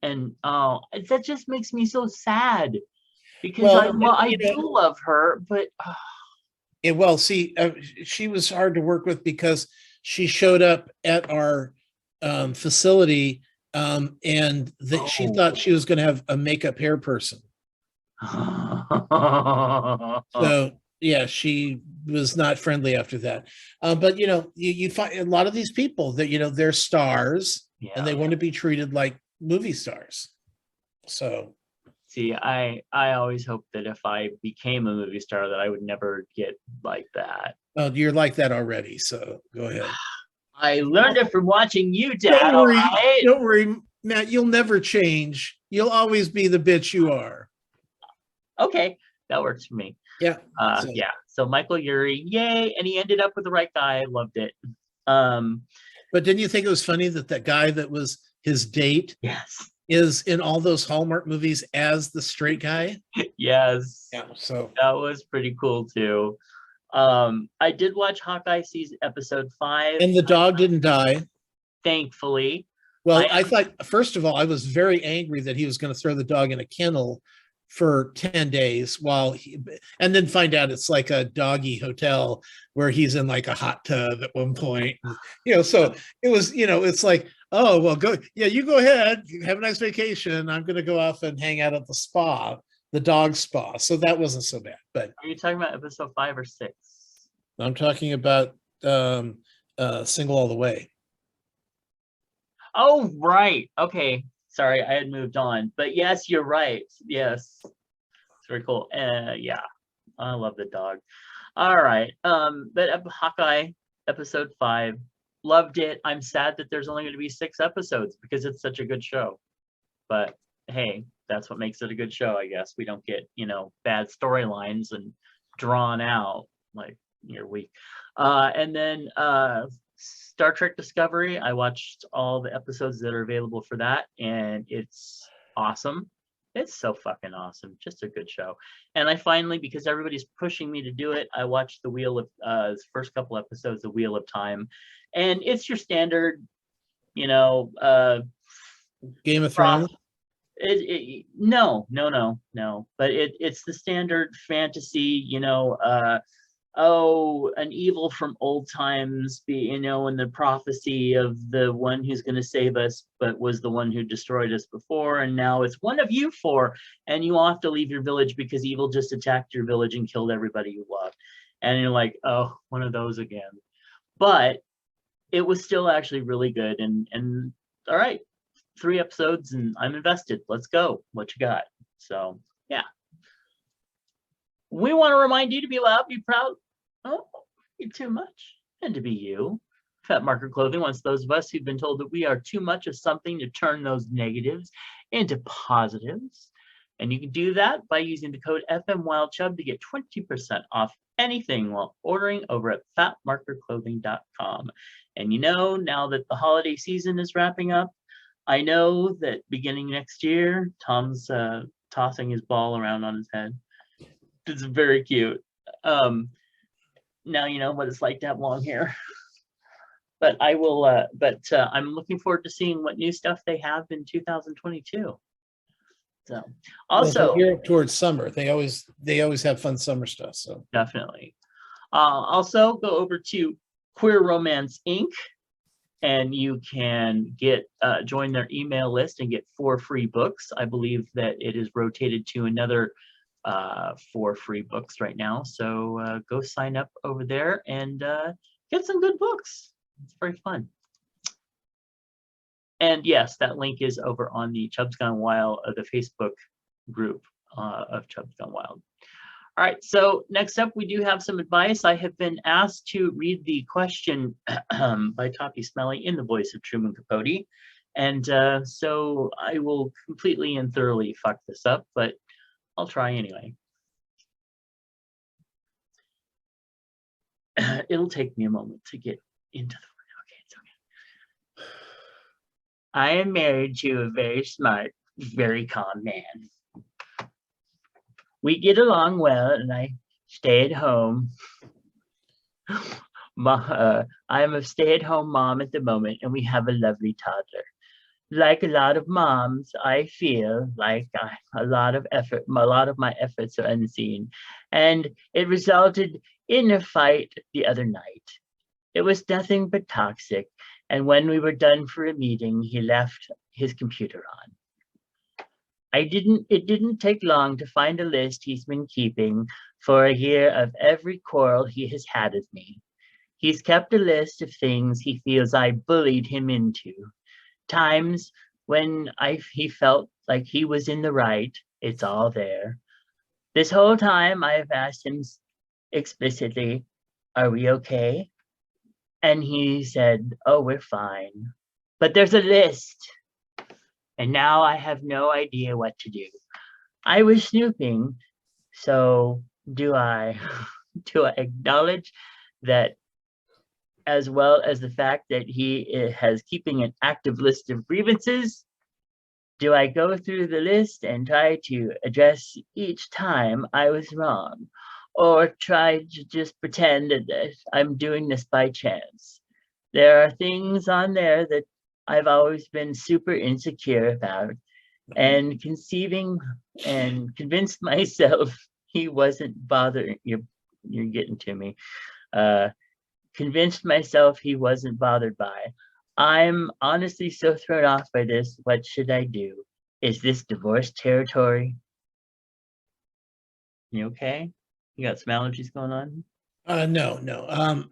That just makes me so sad because I do love her, but she was hard to work with because she showed up at our facility and she thought she was going to have a makeup hair person. So yeah, she was not friendly after that. But you find a lot of these people that they're stars and they want to be treated like movie stars. So see, I always hoped that if I became a movie star that I would never get like that. Oh, you're like that already, so go ahead. I learned it from watching you, Dad. Don't worry, Matt, you'll never change. You'll always be the bitch you are. Okay, that works for me. Yeah. So Michael Urie, yay, and he ended up with the right guy. I loved it. But didn't you think it was funny that guy that was his date is in all those Hallmark movies as the straight guy? Yes. Yeah, so that was pretty cool too. I did watch Hawkeye season episode 5. And the dog didn't die. Thankfully. Well, I thought, first of all, I was very angry that he was going to throw the dog in a kennel for 10 days and then find out it's like a doggy hotel where he's in like a hot tub at one point. So it was, it's like, oh, well, you go ahead, have a nice vacation. I'm going to go off and hang out at the spa, the dog spa. So that wasn't so bad. But are you talking about episode 5 or 6? I'm talking about Single All the Way. Oh, right. Okay. Sorry, I had moved on. But yes, you're right. Yes. It's very cool. Yeah. I love the dog. All right. But Hawkeye, episode 5. Loved it. I'm sad that there's only going to be 6 episodes because it's such a good show. But hey, that's what makes it a good show, I guess. We don't get, bad storylines and drawn out like you're weak. And then Star Trek Discovery, I watched all the episodes that are available for that, and it's awesome. It's so fucking awesome. Just a good show. And I finally, because everybody's pushing me to do it, I watched the Wheel of first couple episodes of Wheel of Time, and it's your standard, Game of Thrones. No. But it's the standard fantasy, an evil from old times, and the prophecy of the one who's going to save us, but was the one who destroyed us before, and now it's one of you four, and you all have to leave your village because evil just attacked your village and killed everybody you loved. And you're like, oh, one of those again. But it was still actually really good, and all right, 3 episodes, and I'm invested. Let's go. What you got? So, yeah. We want to remind you to be loud, be proud. Oh, you're too much. And to be you. Fat Marker Clothing wants those of us who've been told that we are too much of something to turn those negatives into positives. And you can do that by using the code FMWildChub to get 20% off anything while ordering over at fatmarkerclothing.com. And now that the holiday season is wrapping up, I know that beginning next year, Tom's tossing his ball around on his head. It's very cute. Now you know what it's like to have long hair. But I will. I'm looking forward to seeing what new stuff they have in 2022. So, also gear up towards summer. They always have fun summer stuff. So definitely. Also, go over to Queer Romance Inc. and you can get join their email list and get 4 free books. I believe that it is rotated to another 4 free books right now. So go sign up over there and get some good books. It's very fun. And yes, that link is over on the Chubs Gone Wild, the Facebook group of Chubs Gone Wild. All right, so next up, we do have some advice. I have been asked to read the question by Toppy Smelly in the voice of Truman Capote. And so I will completely and thoroughly fuck this up, but I'll try anyway. It'll take me a moment to get into the word. Okay, it's okay. I am married to a very smart, very calm man. We get along well, and I stay at home. I am a stay-at-home mom at the moment, and we have a lovely toddler. Like a lot of moms, I feel like a lot of my efforts are unseen, and it resulted in a fight the other night. It was nothing but toxic, and when we were done for a meeting, he left his computer on. It didn't take long to find a list he's been keeping for a year of every quarrel he has had with me. He's kept a list of things he feels I bullied him into. Times when he felt like he was in the right, it's all there. This whole time I have asked him explicitly, "Are we okay?" And he said, "Oh, we're fine. But there's a list." And now I have no idea what to do. I was snooping, so do I acknowledge that, as well as the fact that he has keeping an active list of grievances? Do I go through the list and try to address each time I was wrong, or try to just pretend that I'm doing this by chance? There are things on there that I've always been super insecure about, and convinced myself he wasn't bothering. You're getting to me. Convinced myself he wasn't bothered by. I'm honestly so thrown off by this. What should I do? Is this divorce territory? You okay? You got some allergies going on? No.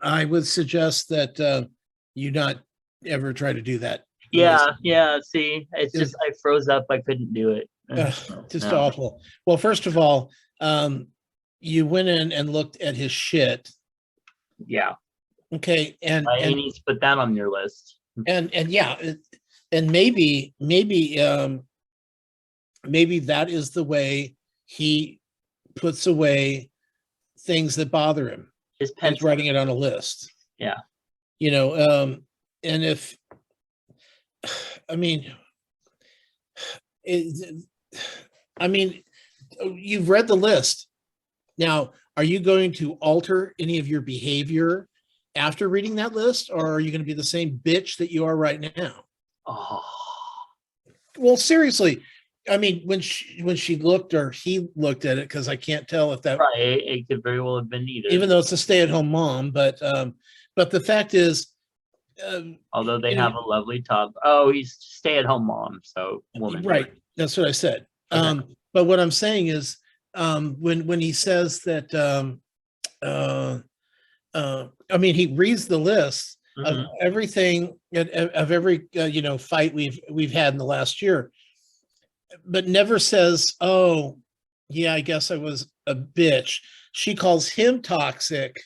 I would suggest that you not ever try to do that. Yeah. See, it's just I froze up. I couldn't do it. Just awful. Well, first of all, you went in and looked at his shit. Yeah. Okay, and you need to put that on your list. And yeah, and maybe that is the way he puts away things that bother him. His pen, writing it on a list. Yeah. And if, you've read the list. Now, are you going to alter any of your behavior after reading that list, or are you going to be the same bitch that you are right now? Oh. Well, seriously. When she looked, or he looked at it, because I can't tell if that, right, it could very well have been either. Even though it's a stay-at-home mom, but the fact is, although they have a lovely toddler. Oh, he's stay-at-home mom, so woman. Right. That's what I said. Okay. But what I'm saying is, when he says that, he reads the list of everything, of every fight we've had in the last year, but never says, "Oh, yeah, I guess I was a bitch." She calls him toxic,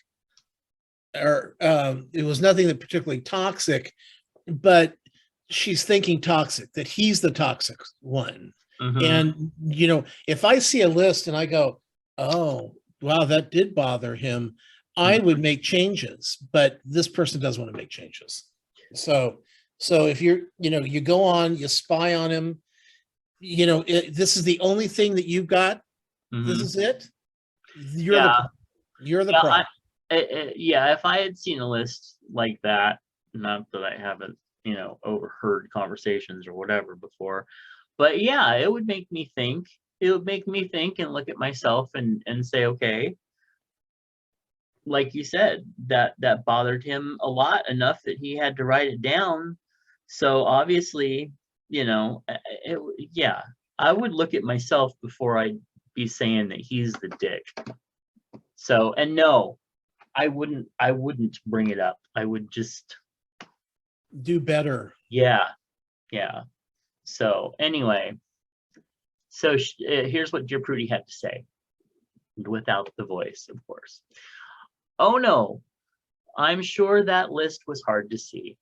or it was nothing that particularly toxic, but she's thinking toxic, that he's the toxic one. And if I see a list and I go, "Oh, wow, that did bother him," I would make changes, but this person doesn't want to make changes. So So if you go on, you spy on him, this is the only thing that you've got. This Mhm. is it. You're Yeah, the yeah, problem. yeah. If I had seen a list like that, not that I haven't, overheard conversations or whatever before, but yeah, it would make me think. It would make me think and look at myself and say, okay, like you said, that bothered him a lot enough that he had to write it down. So obviously, yeah, I would look at myself before I'd be saying that he's the dick. So, and no, I wouldn't bring it up. I would just, Do better. yeah, yeah. So anyway, so here's what Dear Prudie had to say, without the voice, of course. Oh no, I'm sure that list was hard to see,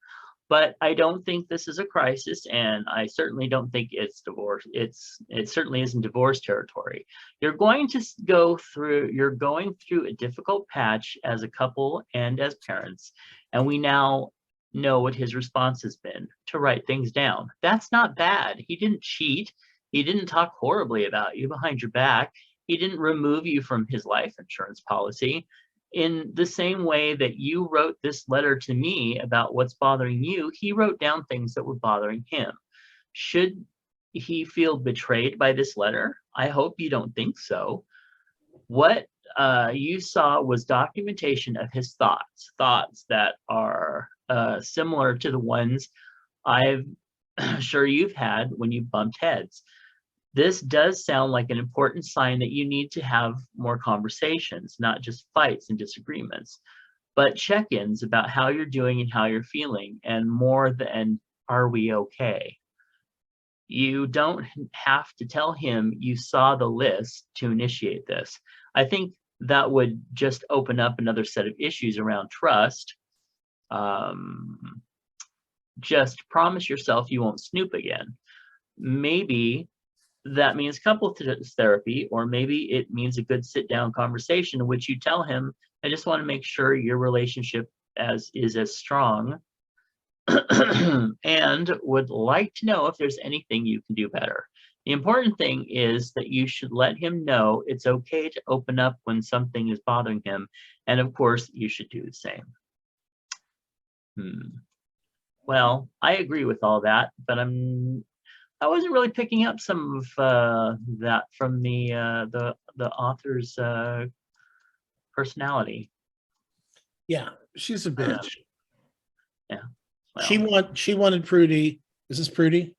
but I don't think this is a crisis, and I certainly don't think it's divorce. It certainly isn't divorce territory. You're going through a difficult patch as a couple and as parents, and we now know what his response has been, to write things down. That's not bad. He didn't cheat. He didn't talk horribly about you behind your back. He didn't remove you from his life insurance policy. In the same way that you wrote this letter to me about what's bothering you, he wrote down things that were bothering him. Should he feel betrayed by this letter? I hope you don't think so. What you saw was documentation of his thoughts that are similar to the ones I've sure you've had when you bumped heads. This does sound like an important sign that you need to have more conversations, not just fights and disagreements, but check-ins about how you're doing and how you're feeling, and more than, are we okay? You don't have to tell him you saw the list to initiate this. I think that would just open up another set of issues around trust. Um, just promise yourself you won't snoop again. Maybe that means therapy, or maybe it means a good sit down conversation in which you tell him, I just want to make sure your relationship is as strong and would like to know if there's anything you can do better. The important thing is that you should let him know it's okay to open up when something is bothering him. And of course, you should do the same. Well, I agree with all that, but I wasn't really picking up some of that from the author's personality. Yeah, she's a bitch. Yeah. Well, she wanted Prudie. Is this Prudie?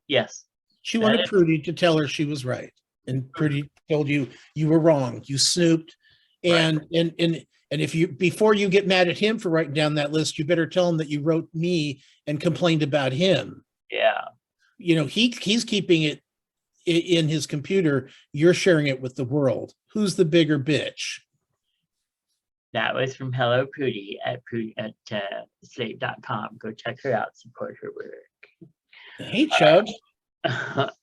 Yes. She wanted Prudie to tell her she was right, and Prudie told you were wrong. You snooped, and right. and if you, before you get mad at him for writing down that list, you better tell him that you wrote me and complained about him. Yeah. He's keeping it in his computer. You're sharing it with the world. Who's the bigger bitch? That was from Hello Prudie at slate.com. Go check her out. Support her work. Hey, Chubs.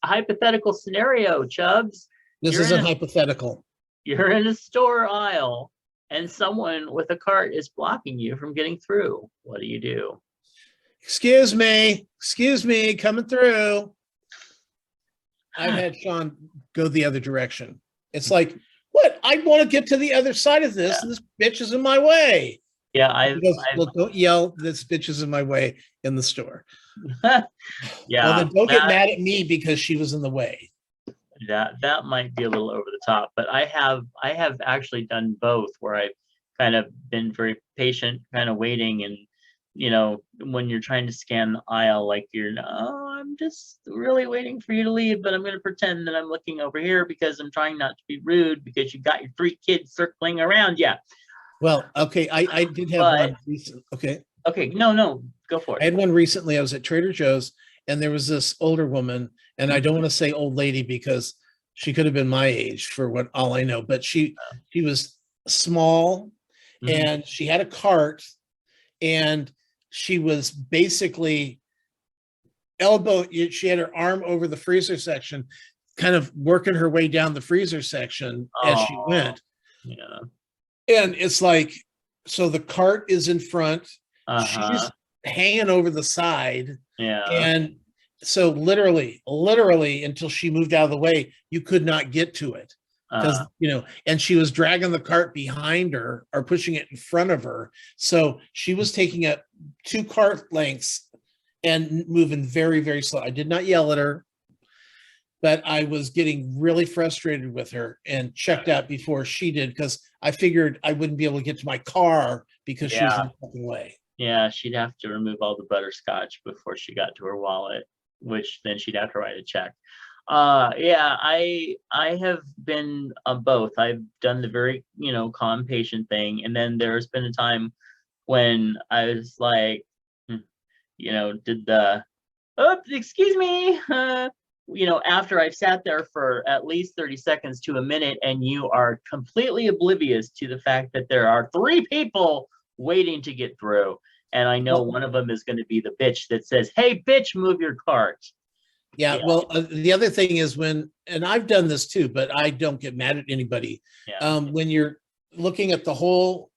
Hypothetical scenario, Chubs. This isn't hypothetical. You're in a store aisle and someone with a cart is blocking you from getting through. What do you do? Excuse me, coming through. I've had Sean go the other direction. It's like, what? I want to get to the other side of this, and this bitch is in my way. Yeah, look, don't yell, this bitch is in my way in the store. Yeah. Well, then don't get mad at me because she was in the way. That might be a little over the top, but I have actually done both, where I've kind of been very patient, kind of waiting, and when you're trying to scan the aisle, like I'm just really waiting for you to leave, but I'm going to pretend that I'm looking over here because I'm trying not to be rude because you got your 3 kids circling around. Yeah. Well, okay. I did have one recent. Okay. No, go for it. I had one recently. I was at Trader Joe's and there was this older woman, and I don't want to say old lady because she could have been my age for all I know, but she was small and she had a cart, and she was basically she had her arm over the freezer section, kind of working her way down the freezer section as she went. Yeah. And it's like, so the cart is in front. hanging over the side. Yeah. And so literally until she moved out of the way, you could not get to it. Because and she was dragging the cart behind her or pushing it in front of her. So she was taking up 2 cart lengths and moving very, very slow. I did not yell at her, but I was getting really frustrated with her and checked out before she did, because I figured I wouldn't be able to get to my car because she was in the fucking way. Yeah, she'd have to remove all the butterscotch before she got to her wallet, which then she'd have to write a check. Yeah, I have been both. I've done the very, calm patient thing, and then there's been a time when I was like, did the, excuse me, after I've sat there for at least 30 seconds to a minute, and you are completely oblivious to the fact that there are 3 people waiting to get through. And I know one of them is going to be the bitch that says, "Hey, bitch, move your cart." Yeah. Well, the other thing is and I've done this too, but I don't get mad at anybody. Yeah. When you're looking at the whole,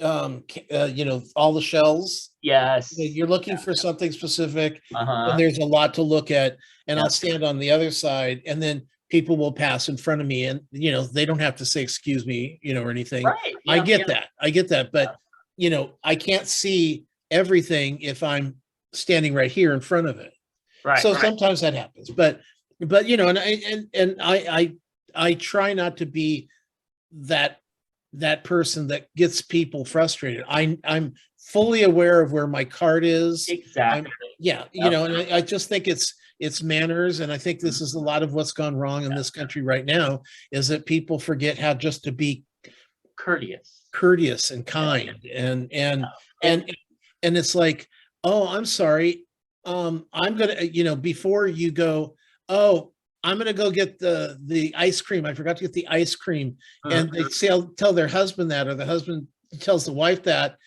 all the shells. Yes. You're looking for something specific, Uh-huh. and there's a lot to look at. And I'll stand on the other side, and then people will pass in front of me, and they don't have to say excuse me, or anything. Right. I get that, but I can't see everything if I'm standing right here in front of it. Right. So sometimes that happens, but and I try not to be that person that gets people frustrated. I'm fully aware of where my cart is. Exactly. And I just think it's manners, and I think this is a lot of what's gone wrong in this country right now, is that people forget how just to be courteous and kind, and it's like, oh, I'm sorry, I'm gonna, before you go, oh, I'm gonna go get the ice cream. I forgot to get the ice cream, and they tell their husband that, or the husband tells the wife that,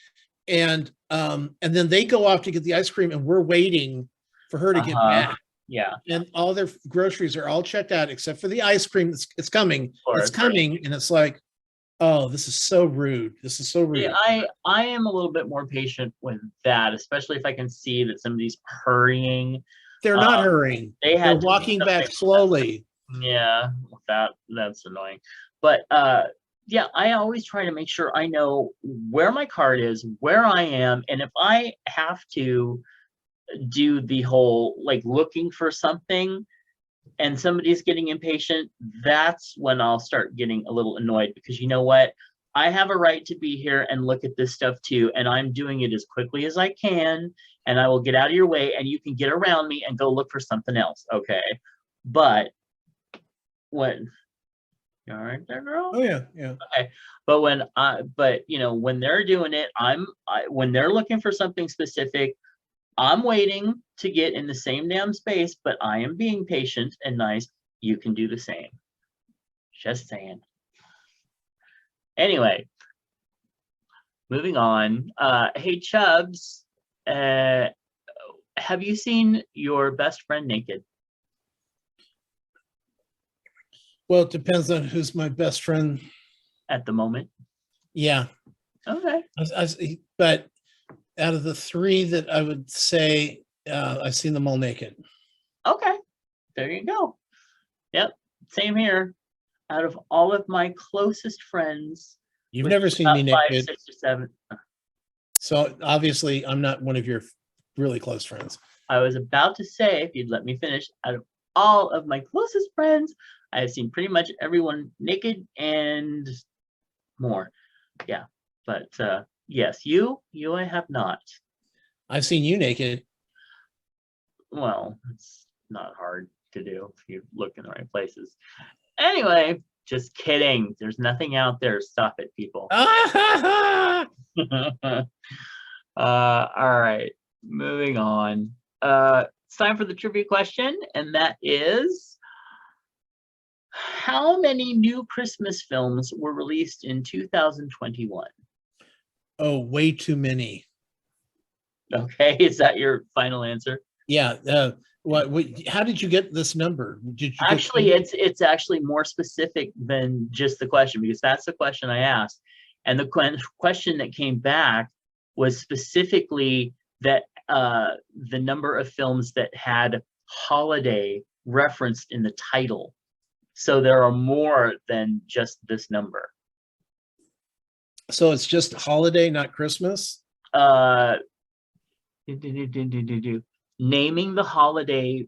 and then they go off to get the ice cream, and we're waiting for her to get back. Yeah. And all their groceries are all checked out except for the ice cream. It's coming. It's coming, and it's like, oh, this is so rude. This is so rude. Yeah, I am a little bit more patient with that, especially if I can see that somebody's hurrying. They're not hurrying. They're walking back slowly. Yeah, that's annoying. But yeah, I always try to make sure I know where my cart is, where I am, and if I have to do the whole looking for something and somebody's getting impatient, that's when I'll start getting a little annoyed, because you know what? I have a right to be here and look at this stuff too, and I'm doing it as quickly as I can, and I will get out of your way, and you can get around me and go look for something else, okay? But when you all right there, girl? Oh yeah. Okay. But when they're doing it, when they're looking for something specific, I'm waiting to get in the same damn space, but I am being patient and nice. You can do the same. Just saying. Anyway, moving on. Hey, Chubs, have you seen your best friend naked? Well, it depends on who's my best friend at the moment. Yeah. Okay. But out of the 3 that I would say, I've seen them all naked. Okay. There you go. Yep. Same here. Out of all of my closest friends, you've never seen me naked. 5, 6, or 7. So obviously, I'm not one of your really close friends. I was about to say, if you'd let me finish, out of all of my closest friends, I have seen pretty much everyone naked and more. Yeah, but yes, you I have not. I've seen you naked. Well, it's not hard to do if you look in the right places. Anyway, just kidding. There's nothing out there. Stop it, people. All right, moving on. It's time for the trivia question, and that is, how many new Christmas films were released in 2021? Oh, way too many. Okay, is that your final answer? Yeah. How did you get this number? Actually, it's actually more specific than just the question, because that's the question I asked, and the question that came back was specifically that the number of films that had holiday referenced in the title. So there are more than just this number. So it's just holiday, not Christmas? Naming the holiday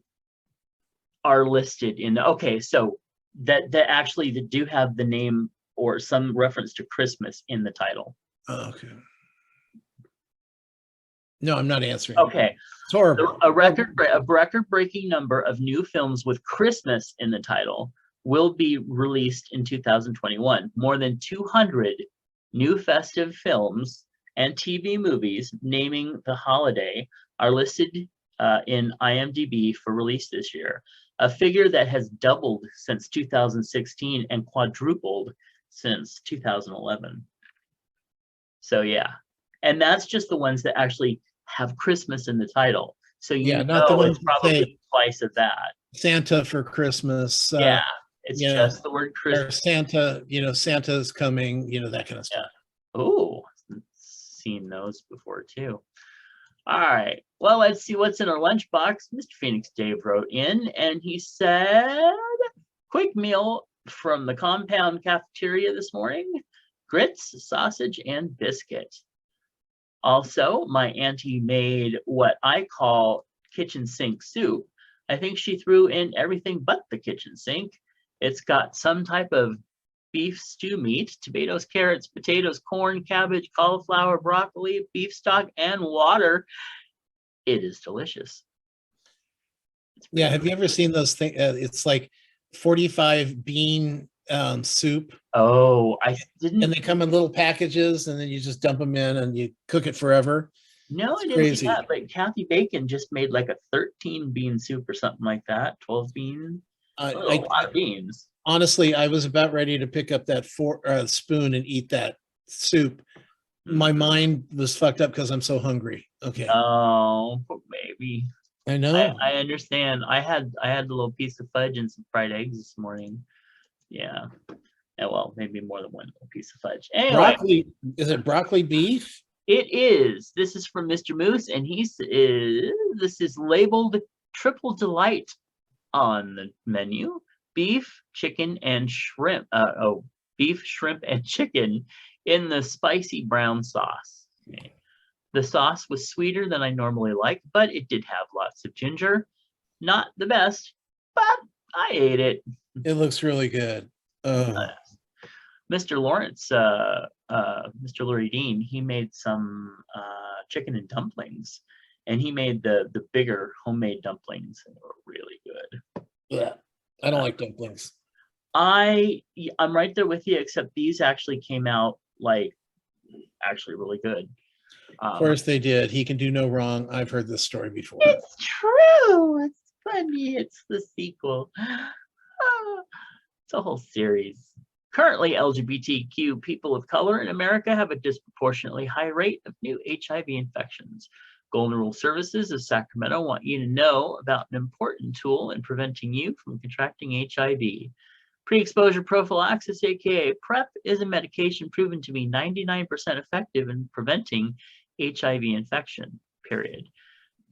are listed in okay, so that actually that do have the name or some reference to Christmas in the title. Oh, okay. No, I'm not answering. Okay. It's horrible. A record-breaking number of new films with Christmas in the title will be released in 2021. More than 200 new festive films and TV movies naming the holiday are listed in IMDb for release this year, a figure that has doubled since 2016 and quadrupled since 2011. So yeah, and that's just the ones that actually have Christmas in the title. So you not the know ones it's that say probably twice of that. Santa for Christmas. Yeah, it's just the word Or Christmas. Santa, Santa's coming, that kind of stuff. Oh, seen those before too. All right. Well, let's see what's in our lunchbox. Mr. Phoenix Dave wrote in and he said, quick meal from the compound cafeteria this morning, grits, sausage, and biscuit. Also, my auntie made what I call kitchen sink soup. I think she threw in everything but the kitchen sink. It's got some type of beef stew meat, tomatoes, carrots, potatoes, corn, cabbage, cauliflower, broccoli, beef stock, and water. It is delicious. Yeah, have you ever seen those things? It's like 45 bean soup. Oh, I didn't. And they come in little packages, and then you just dump them in, and you cook it forever. No, I didn't crazy. see that. But Kathy Bacon just made like a 13 bean soup or something like that. 12 beans. A lot of beans. Honestly, I was about ready to pick up that spoon and eat that soup. My mind was fucked up because I'm so hungry. Okay. Oh, maybe. I know. I understand. I had a little piece of fudge and some fried eggs this morning. Yeah. And well, maybe more than one little piece of fudge. Anyway, broccoli. Is it broccoli beef? It is. This is from Mr. Moose, and this is labeled Triple Delight on the menu. Beef, chicken, and shrimp. Beef, shrimp, and chicken in the spicy brown sauce. Okay. The sauce was sweeter than I normally like, but it did have lots of ginger. Not the best, but I ate it. It looks really good. Mr. Lawrence, Mr. Lurie Dean, he made some chicken and dumplings, and he made the bigger homemade dumplings, and they were really good. Yeah, I don't like dumplings. I'm right there with you, except these actually came out like actually really good. Of course they did. He can do no wrong. I've heard this story before. It's true. It's funny. It's the sequel. It's a whole series. Currently, LGBTQ people of color in America have a disproportionately high rate of new HIV infections. Golden Rule Services of Sacramento want you to know about an important tool in preventing you from contracting HIV. Pre-exposure prophylaxis, aka PrEP, is a medication proven to be 99% effective in preventing HIV infection, period.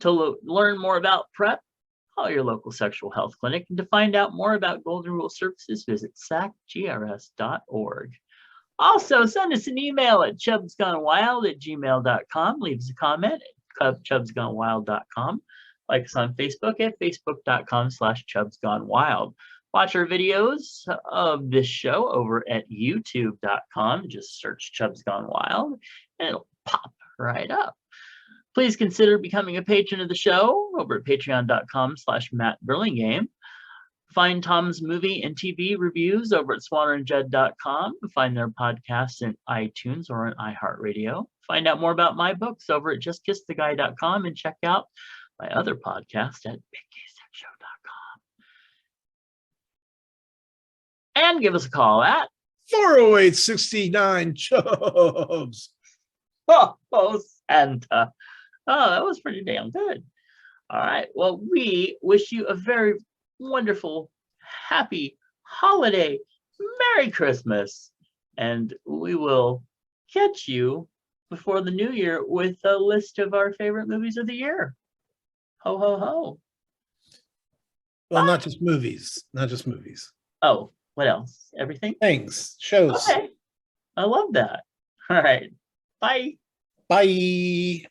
To learn more about PrEP, call your local sexual health clinic, and to find out more about Golden Rule Services, visit sacgrs.org. Also, send us an email at chubsgonewild@gmail.com. Leave us a comment at chubsgonewild.com. Like us on Facebook at facebook.com/chubsgonewild. Watch our videos of this show over at youtube.com. Just search Chubs Gone Wild, and it'll pop right up. Please consider becoming a patron of the show over at patreon.com/mattburlingame. Find Tom's movie and TV reviews over at swannerandjudd.com. Find their podcasts in iTunes or on iHeartRadio. Find out more about my books over at justkisstheguy.com and check out my other podcast at biggayssexshow.com. And give us a call at 408-69 Chubs. Oh, Santa. Oh, that was pretty damn good. All right. Well, we wish you a very wonderful, happy holiday. Merry Christmas. And we will catch you before the new year with a list of our favorite movies of the year. Ho, ho, ho. Well, not just movies. Not just movies. Oh, what else? Everything? Things, shows. Okay. I love that. All right. Bye. Bye.